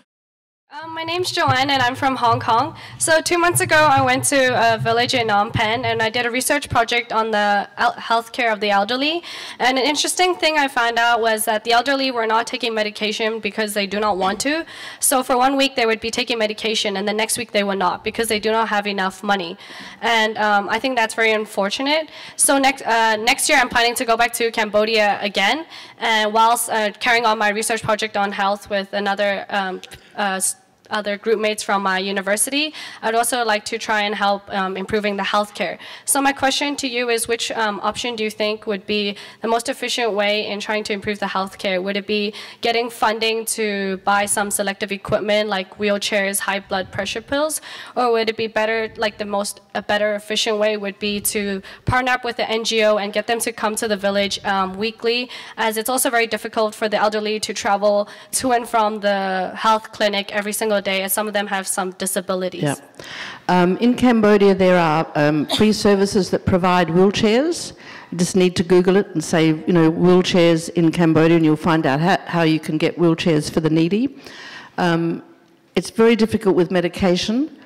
My name's Joanne and I'm from Hong Kong. So 2 months ago I went to a village in Phnom Penh and I did a research project on the healthcare of the elderly. And an interesting thing I found out was that the elderly were not taking medication because they do not want to. So for 1 week they would be taking medication and the next week they would not because they do not have enough money. And I think that's very unfortunate. So next year I'm planning to go back to Cambodia again, whilst carrying on my research project on health with another other group mates from my university. I'd also like to try and help improving the healthcare. So my question to you is, which option do you think would be the most efficient way in trying to improve the healthcare? Would it be getting funding to buy some selective equipment like wheelchairs, high blood pressure pills, or would it be better, like a better efficient way would be to partner up with the NGO and get them to come to the village weekly, as it's also very difficult for the elderly to travel to and from the health clinic every single day, as some of them have some disabilities. Yeah. In Cambodia, there are free services that provide wheelchairs. You just need to Google it and say, you know, wheelchairs in Cambodia, and you'll find out how you can get wheelchairs for the needy. It's very difficult with medication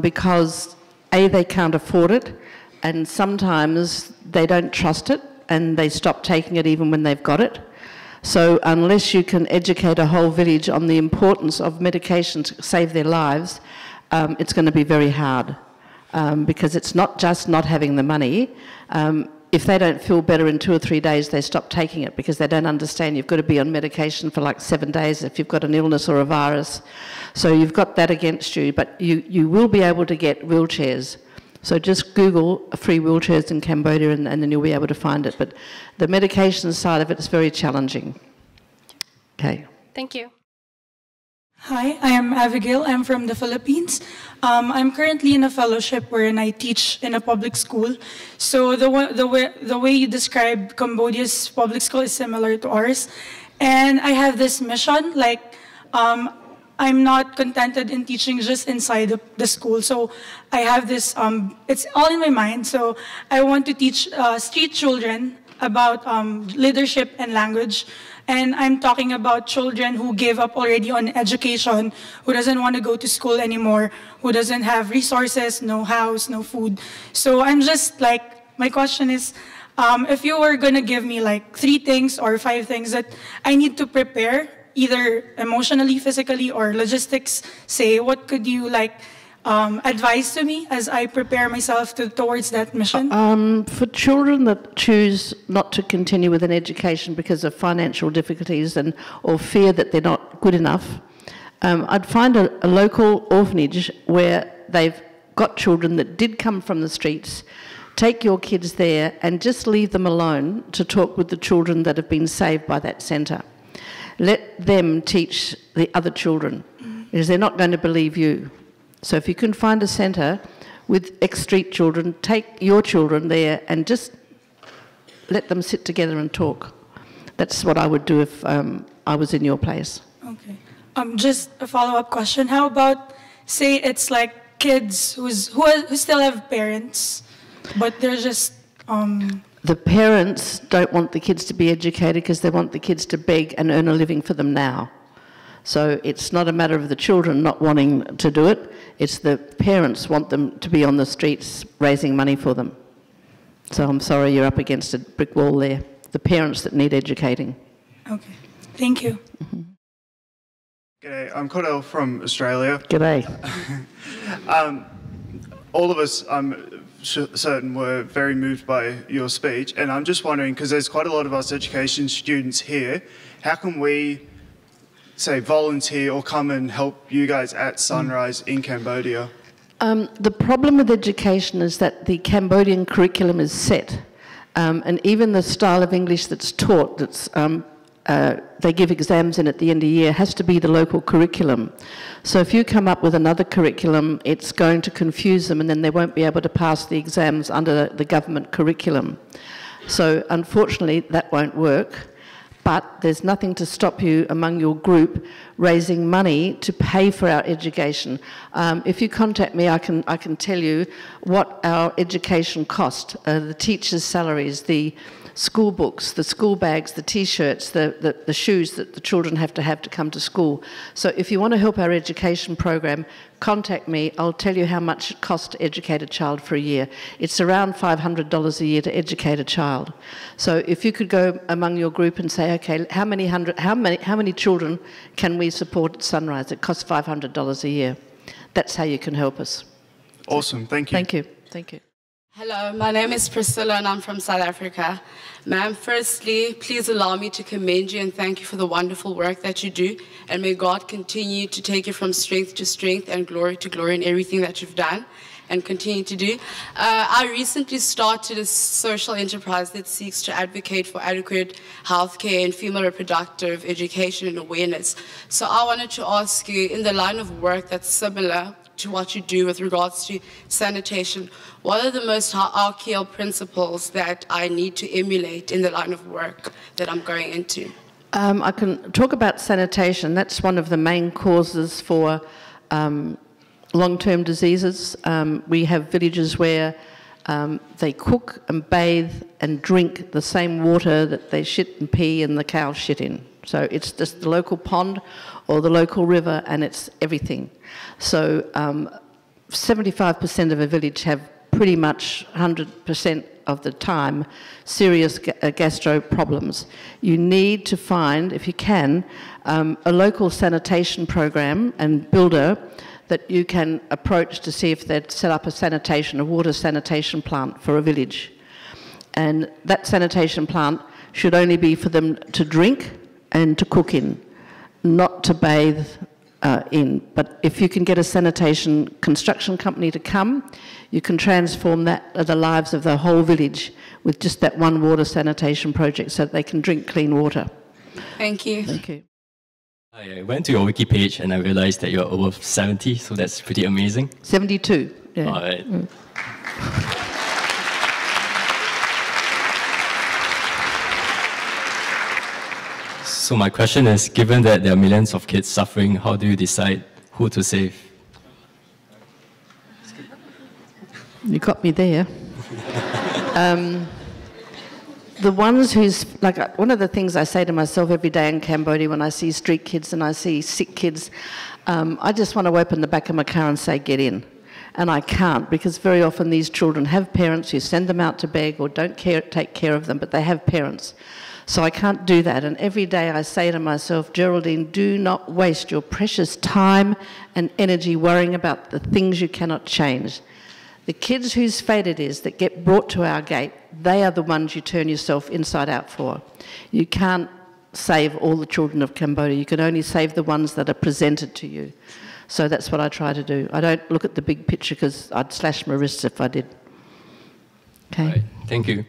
because, A, they can't afford it, and sometimes they don't trust it, and they stop taking it even when they've got it. So unless you can educate a whole village on the importance of medication to save their lives, it's going to be very hard because it's not just not having the money. If they don't feel better in 2 or 3 days, they stop taking it because they don't understand you've got to be on medication for like 7 days if you've got an illness or a virus. So you've got that against you, but you will be able to get wheelchairs. So just Google free wheelchairs in Cambodia and then you'll be able to find it. But the medication side of it is very challenging. Okay. Thank you. Hi, I am Abigail. I'm from the Philippines. I'm currently in a fellowship wherein I teach in a public school. So the way you describe Cambodia's public school is similar to ours. And I have this mission, like, I'm not contented in teaching just inside the school. So I have this, it's all in my mind. So I want to teach street children about leadership and language. And I'm talking about children who gave up already on education, who doesn't want to go to school anymore, who doesn't have resources, no house, no food. So I'm just like, my question is, if you were going to give me like 3 things or 5 things that I need to prepare, either emotionally, physically, or logistics, say, what could you like advise to me as I prepare myself towards that mission? For children that choose not to continue with an education because of financial difficulties or fear that they're not good enough, I'd find a local orphanage where they've got children that did come from the streets. Take your kids there and just leave them alone to talk with the children that have been saved by that centre. Let them teach the other children, because they're not going to believe you. So if you can find a centre with ex-street children, take your children there and just let them sit together and talk. That's what I would do if I was in your place. Okay. Just a follow-up question. How about, say it's like kids who still have parents, but they're just... The parents don't want the kids to be educated because they want the kids to beg and earn a living for them now. So it's not a matter of the children not wanting to do it, it's the parents want them to be on the streets raising money for them. So I'm sorry you're up against a brick wall there. The parents that need educating. Okay, thank you. G'day, I'm Cordell from Australia. G'day. All of us, I'm certain, were very moved by your speech, and I'm just wondering, because there's quite a lot of us education students here, how can we, say, volunteer or come and help you guys at Sunrise in Cambodia? The problem with education is that the Cambodian curriculum is set, and even the style of English that's taught, they give exams in at the end of the year, has to be the local curriculum. So if you come up with another curriculum, it's going to confuse them and then they won't be able to pass the exams under the government curriculum. So unfortunately that won't work, but there's nothing to stop you among your group raising money to pay for our education. If you contact me, I can tell you what our education cost, the teachers' salaries, the school books, the school bags, the T-shirts, the shoes that the children have to come to school. So if you want to help our education program, contact me. I'll tell you how much it costs to educate a child for a year. It's around $500 a year to educate a child. So if you could go among your group and say, okay, how many children can we support at Sunrise? It costs $500 a year. That's how you can help us. Awesome, thank you. Thank you. Thank you. Hello, my name is Priscilla and I'm from South Africa. Ma'am, firstly, please allow me to commend you and thank you for the wonderful work that you do, and may God continue to take you from strength to strength and glory to glory in everything that you've done and continue to do. I recently started a social enterprise that seeks to advocate for adequate healthcare and female reproductive education and awareness. So I wanted to ask you, in the line of work that's similar to what you do with regards to sanitation, what are the most hierarchical principles that I need to emulate in the line of work that I'm going into? I can talk about sanitation. That's one of the main causes for long-term diseases. We have villages where they cook and bathe and drink the same water that they shit and pee and the cows shit in. So it's just the local pond or the local river, and it's everything. So 75% of a village have pretty much 100% of the time serious gastro problems. You need to find, if you can, a local sanitation program and builder that you can approach to see if they'd set up a water sanitation plant for a village. And that sanitation plant should only be for them to drink and to cook in, not to bathe in. But if you can get a sanitation construction company to come, you can transform the lives of the whole village with just that one water sanitation project so that they can drink clean water. Thank you. Thank you. I went to your wiki page and I realized that you're over 70, so that's pretty amazing. 72. Yeah. All right. So my question is, given that there are millions of kids suffering, how do you decide who to save? You got me there. The ones who's, like, one of the things I say to myself every day in Cambodia when I see street kids and I see sick kids, I just want to open the back of my car and say, get in. And I can't, because very often these children have parents who send them out to beg or don't take care of them, but they have parents. So I can't do that. And every day I say to myself, Geraldine, do not waste your precious time and energy worrying about the things you cannot change. The kids whose fate it is that get brought to our gate, they are the ones you turn yourself inside out for. You can't save all the children of Cambodia. You can only save the ones that are presented to you. So that's what I try to do. I don't look at the big picture because I'd slash my wrists if I did. Okay. Right. Thank you.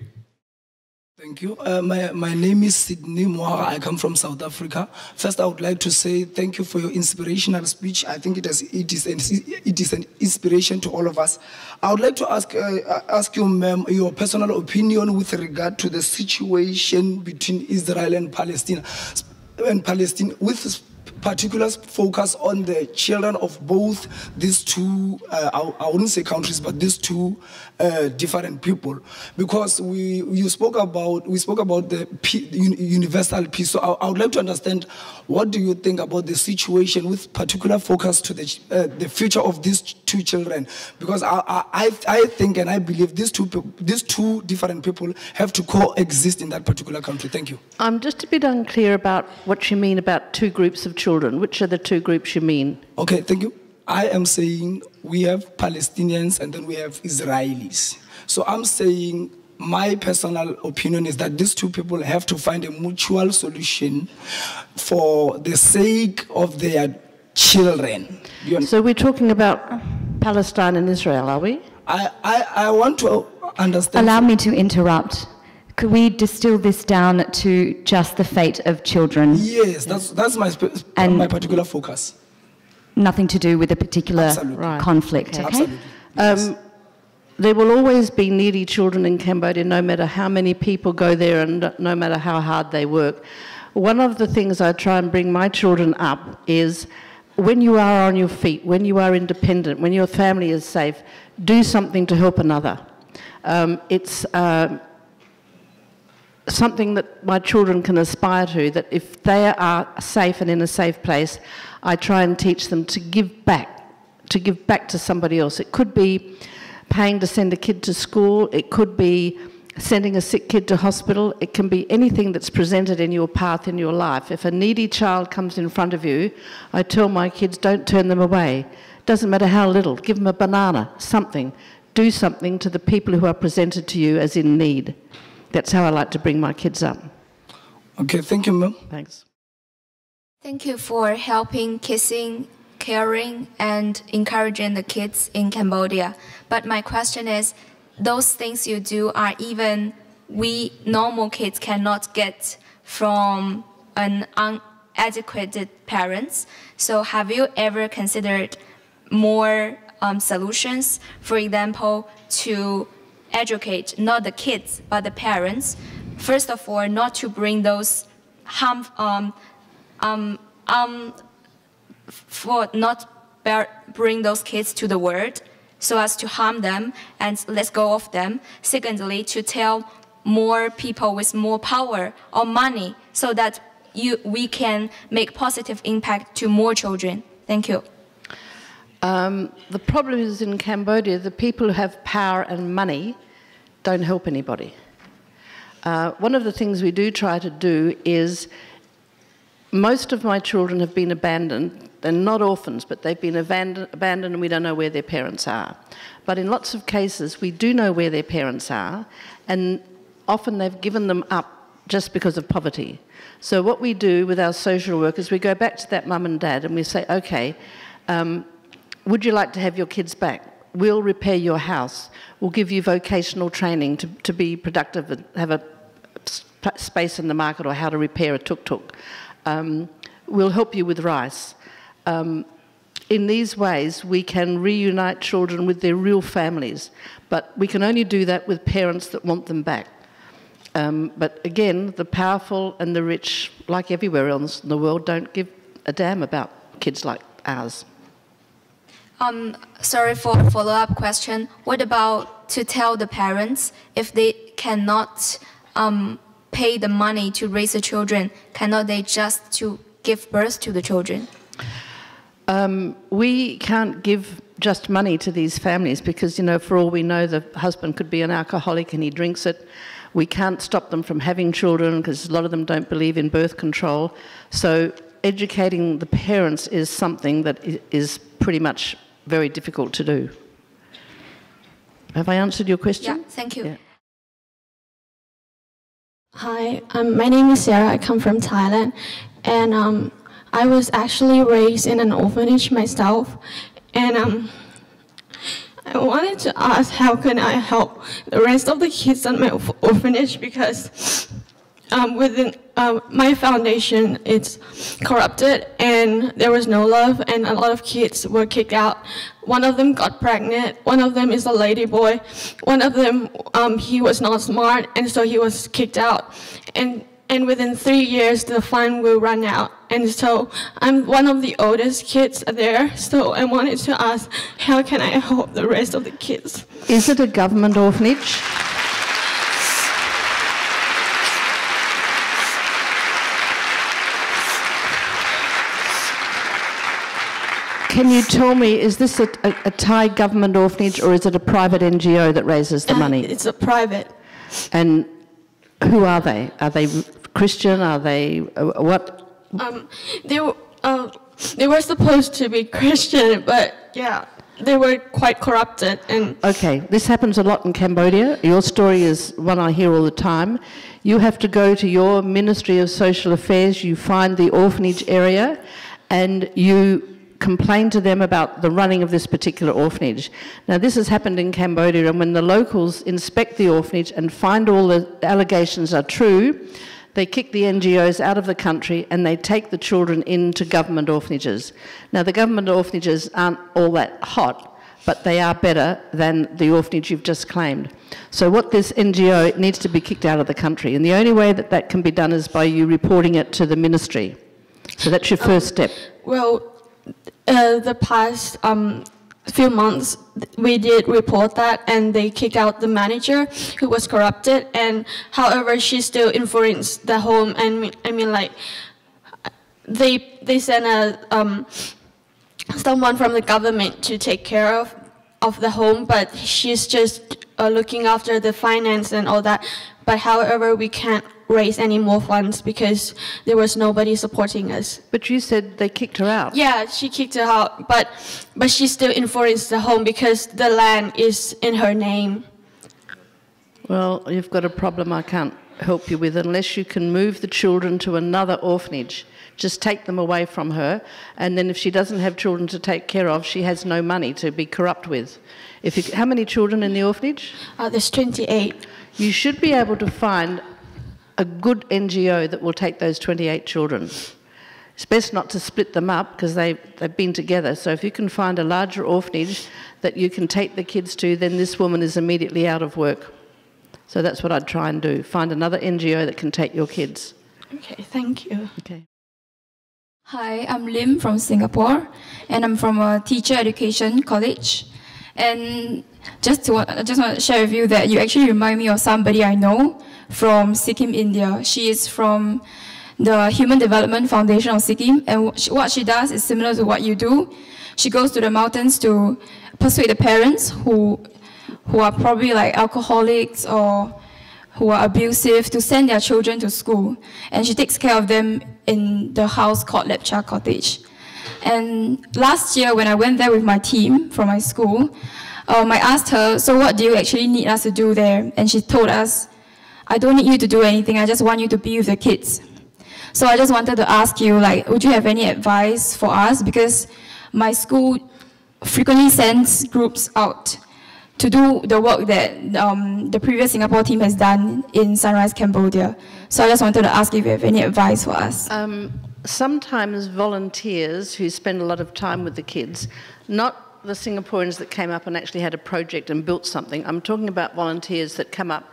Thank you. My name is Sydney Moha. I come from South Africa. First, I would like to say thank you for your inspirational speech. I think it is an inspiration to all of us. I would like to ask you, ma'am, your personal opinion with regard to the situation between Israel and Palestine, with particular focus on the children of both these two, I wouldn't say countries, but these two different people, because we spoke about the universal peace. So I would like to understand, what do you think about the situation with particular focus to the future of these two children? Because I think and I believe these two different people have to coexist in that particular country. Thank you. I'm just a bit unclear about what you mean about two groups of children. Which are the two groups you mean? Okay, thank you. I am saying we have Palestinians and then we have Israelis. So I'm saying my personal opinion is that these two people have to find a mutual solution for the sake of their children. So we're talking about Palestine and Israel, are we? I want to understand. Allow me to interrupt. Could we distill this down to just the fate of children? Yes, that's my particular focus. Nothing to do with a particular conflict, okay? Absolutely. Yes. There will always be needy children in Cambodia, no matter how many people go there and no matter how hard they work. One of the things I try and bring my children up is, when you are on your feet, when you are independent, when your family is safe, do something to help another. It's something that my children can aspire to, that if they are safe and in a safe place, I try and teach them to give back to somebody else. It could be paying to send a kid to school, it could be sending a sick kid to hospital, it can be anything that's presented in your path in your life. If a needy child comes in front of you, I tell my kids, don't turn them away. Doesn't matter how little, give them a banana, something. do something to the people who are presented to you as in need. That's how I like to bring my kids up. Okay, thank you, ma'am. Thanks. Thank you for helping, kissing, caring, and encouraging the kids in Cambodia. But my question is, those things you do are even we normal kids cannot get from an uneducated parents. So have you ever considered more solutions, for example, to educate not the kids but the parents? First of all, not to bring those bring those kids to the world so as to harm them and let go of them. Secondly, to tell more people with more power or money so that we can make positive impact to more children. Thank you. The problem is in Cambodia, the people who have power and money don't help anybody. One of the things we do try to do is, most of my children have been abandoned. They're not orphans, but they've been abandoned and we don't know where their parents are. But in lots of cases, we do know where their parents are, and often they've given them up just because of poverty. So what we do with our social workers, we go back to that mum and dad and we say, okay, would you like to have your kids back? We'll repair your house. We'll give you vocational training to be productive and have a space in the market, or how to repair a tuk-tuk. We'll help you with rice. In these ways, we can reunite children with their real families, but we can only do that with parents that want them back. But again, the powerful and the rich, like everywhere else in the world, don't give a damn about kids like ours. Sorry for a follow-up question. What about to tell the parents if they cannot pay the money to raise the children, cannot they just to give birth to the children? We can't give just money to these families because, you know, for all we know, the husband could be an alcoholic and he drinks it. We can't stop them from having children because a lot of them don't believe in birth control. So educating the parents is something that is pretty much very difficult to do. Have I answered your question? Yeah, thank you. Yeah. Hi, my name is Sarah. I come from Thailand, and I was actually raised in an orphanage myself, and I wanted to ask how can I help the rest of the kids at my orphanage, because within my foundation, it's corrupted and there was no love, and a lot of kids were kicked out. One of them got pregnant, one of them is a lady boy, one of them, he was not smart, and so he was kicked out. And within 3 years, the fund will run out. And so I'm one of the oldest kids there, so I wanted to ask, how can I help the rest of the kids? Is it a government orphanage? Can you tell me, is this a Thai government orphanage or is it a private NGO that raises the money? It's a private. And who are they? Are they Christian? Are they what? They were supposed to be Christian, but yeah, they were quite corrupted. And okay, this happens a lot in Cambodia. Your story is one I hear all the time. You have to go to your Ministry of Social Affairs, you find the orphanage area, and you complain to them about the running of this particular orphanage. Now, this has happened in Cambodia, and when the locals inspect the orphanage and find all the allegations are true, they kick the NGOs out of the country and they take the children into government orphanages. Now, the government orphanages aren't all that hot, but they are better than the orphanage you've just claimed. So what this NGO needs to be kicked out of the country, and the only way that that can be done is by you reporting it to the ministry. So that's your first step. Well, the past few months, we did report that, and they kicked out the manager who was corrupted. And however, she still influenced the home. And I mean, like, they sent someone from the government to take care of the home, but she's just looking after the finance and all that. but however, we can't raise any more funds because there was nobody supporting us. But you said they kicked her out. Yeah, she kicked her out, but she still influenced the home because the land is in her name. Well, you've got a problem I can't help you with unless you can move the children to another orphanage. Just take them away from her, and then if she doesn't have children to take care of, she has no money to be corrupt with. How many children in the orphanage? There's 28. You should be able to find a good NGO that will take those 28 children. It's best not to split them up because they've been together. So if you can find a larger orphanage that you can take the kids to, then this woman is immediately out of work. So that's what I'd try and do. Find another NGO that can take your kids. Okay, thank you. Okay. Hi, I'm Lim from Singapore, and I'm from a teacher education college. And I just want to share with you that you actually remind me of somebody I know from Sikkim, India. She is from the Human Development Foundation of Sikkim, and what she does is similar to what you do. She goes to the mountains to persuade the parents who are probably like alcoholics or who are abusive to send their children to school. And she takes care of them in the house called Lepcha Cottage. And last year when I went there with my team from my school, I asked her, so what do you actually need us to do there? And she told us, I don't need you to do anything, I just want you to be with the kids. So I just wanted to ask you, like, would you have any advice for us? Because my school frequently sends groups out to do the work that the previous Singapore team has done in Sunrise, Cambodia. So I just wanted to ask if you have any advice for us. Sometimes volunteers who spend a lot of time with the kids, not the Singaporeans that came up and actually had a project and built something. I'm talking about volunteers that come up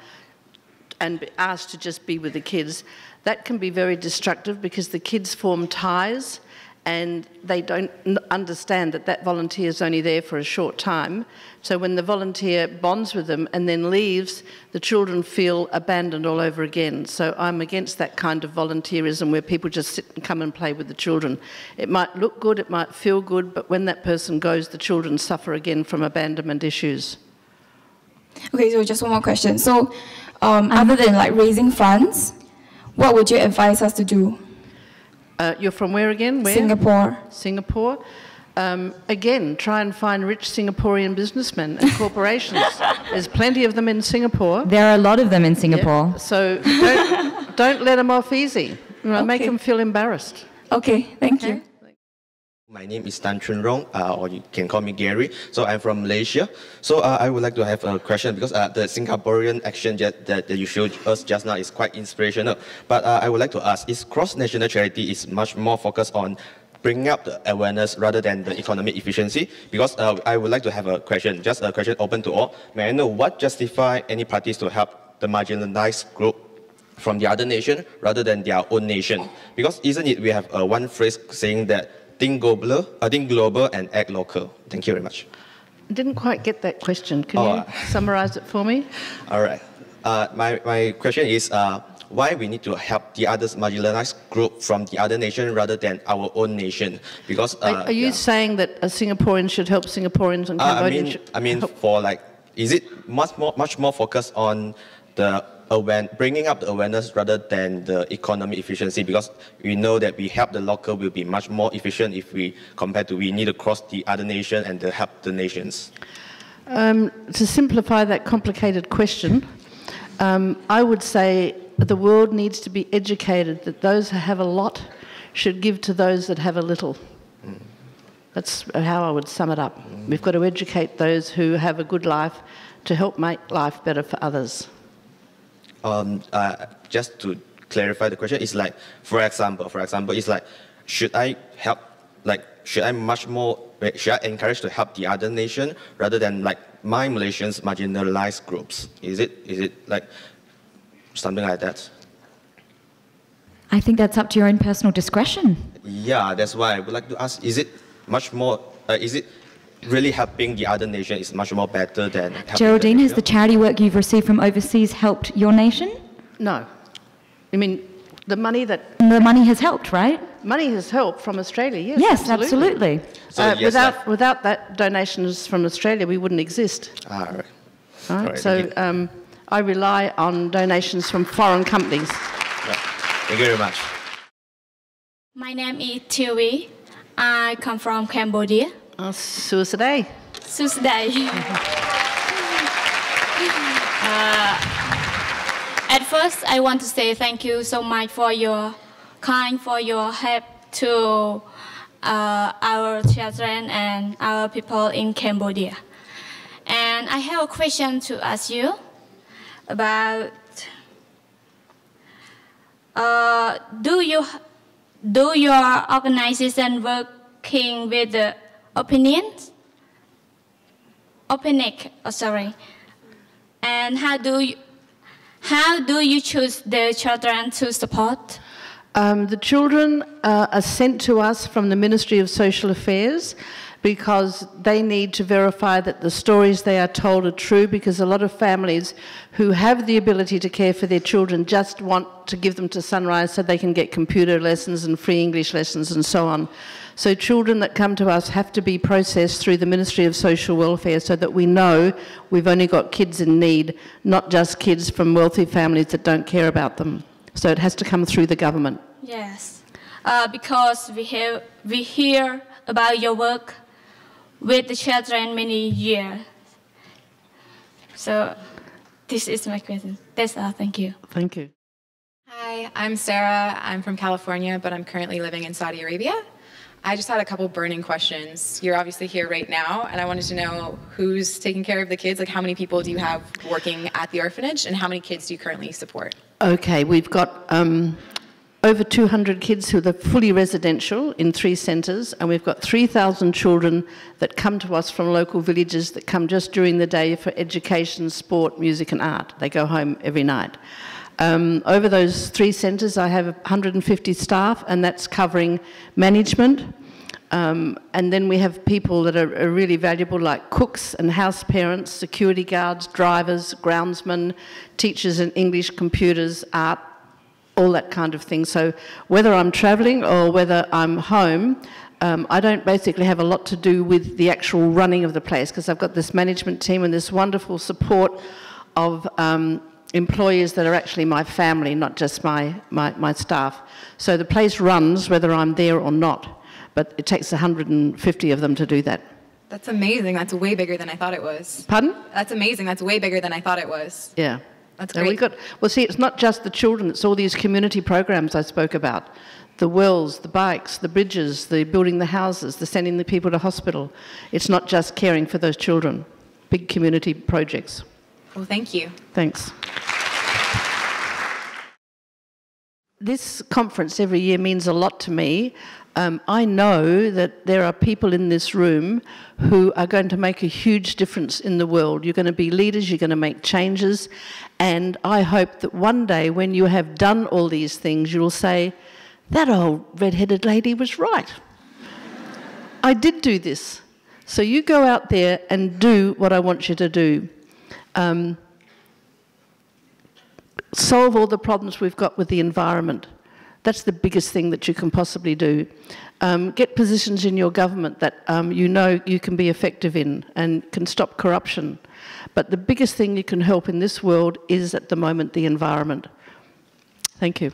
and be asked to just be with the kids. That can be very destructive because the kids form ties and they don't understand that that volunteer is only there for a short time. So when the volunteer bonds with them and then leaves, the children feel abandoned all over again. So I'm against that kind of volunteerism where people just sit and come and play with the children. It might look good, it might feel good, but when that person goes, the children suffer again from abandonment issues. Okay, so just one more question. So other than like raising funds, what would you advise us to do? You're from where again? Where? Singapore. Singapore. Again, try and find rich Singaporean businessmen and corporations. There's plenty of them in Singapore. There are a lot of them in Singapore. Yeah. So don't let them off easy. Make them feel embarrassed. Okay, thank you. My name is Tan Chun Rong, or you can call me Gary. So I'm from Malaysia. So I would like to have a question because the Singaporean action that you showed us just now is quite inspirational. But I would like to ask, is cross-national charity is much more focused on bringing up the awareness rather than the economic efficiency? Because I would like to have a question, just a question open to all. May I know what justify any parties to help the marginalized group from the other nation rather than their own nation? Because isn't it we have one phrase saying that think global and act local. Thank you very much. I didn't quite get that question. Can you summarize it for me? All right. My question is why we need to help the other marginalized group from the other nation rather than our own nation? Because are you saying that a Singaporean should help Singaporeans and Cambodians? I mean, for like, is it much more focused on the bringing up the awareness rather than the economic efficiency? Because we know that we help the local will be much more efficient if we compare to we need to cross the other nation and to help the nations. To simplify that complicated question, I would say the world needs to be educated that those who have a lot should give to those that have a little. That's how I would sum it up. We've got to educate those who have a good life to help make life better for others. Just to clarify the question, it's like, for example, it's like, should I help, like, should I encourage to help the other nation rather than like my Malaysians marginalized groups? Is it like something like that? I think that's up to your own personal discretion. Yeah, that's why I would like to ask, is it much more, is it really helping the other nation is much more better than helping Geraldine, has the charity work you've received from overseas helped your nation? No. I mean, the money that... The money has helped, right? Money has helped from Australia, yes. Yes, absolutely. So, without that donations from Australia, we wouldn't exist. Right. Right. So I rely on donations from foreign companies. Thank you very much. My name is Thieu. I come from Cambodia. Suicide. At first, I want to say thank you so much for your help to our children and our people in Cambodia. And I have a question to ask you about do your organization working with the opinions? And how do you choose the children to support? The children are sent to us from the Ministry of Social Affairs because they need to verify that the stories they are told are true, because a lot of families who have the ability to care for their children just want to give them to Sunrise so they can get computer lessons and free English lessons and so on. So children that come to us have to be processed through the Ministry of Social Welfare so that we know we've only got kids in need, not just kids from wealthy families that don't care about them. So it has to come through the government. Yes, because we hear about your work with the children many years. So this is my question. That's all. Thank you. Thank you. Hi, I'm Sarah. I'm from California, but I'm currently living in Saudi Arabia. I just had a couple burning questions. You're obviously here right now, and I wanted to know who's taking care of the kids. Like, how many people do you have working at the orphanage, and how many kids do you currently support? Okay, we've got over 200 kids who are fully residential in 3 centres, and we've got 3,000 children that come to us from local villages that come just during the day for education, sport, music and art. They go home every night. Over those 3 centres I have 150 staff, and that's covering management, and then we have people that are really valuable, like cooks and house parents, security guards, drivers, groundsmen, teachers in English, computers, art, all that kind of thing. So whether I'm travelling or whether I'm home, I don't basically have a lot to do with the actual running of the place, because I've got this management team and this wonderful support of employees that are actually my family, not just my staff. So the place runs whether I'm there or not, but it takes 150 of them to do that. That's amazing. That's way bigger than I thought it was. Pardon? That's amazing. That's way bigger than I thought it was. Yeah. That's great. Well, see, it's not just the children, it's all these community programs I spoke about. The wells, the bikes, the bridges, the building the houses, the sending the people to hospital. It's not just caring for those children. Big community projects. Well, thank you. Thanks. This conference every year means a lot to me. I know that there are people in this room who are going to make a huge difference in the world. You're going to be leaders, you're going to make changes, and I hope that one day when you have done all these things, you'll say, that old red-headed lady was right. I did do this. So you go out there and do what I want you to do. Solve all the problems we've got with the environment. That's the biggest thing that you can possibly do. Get positions in your government that you know you can be effective in and can stop corruption. But the biggest thing you can help in this world is, at the moment, the environment. Thank you.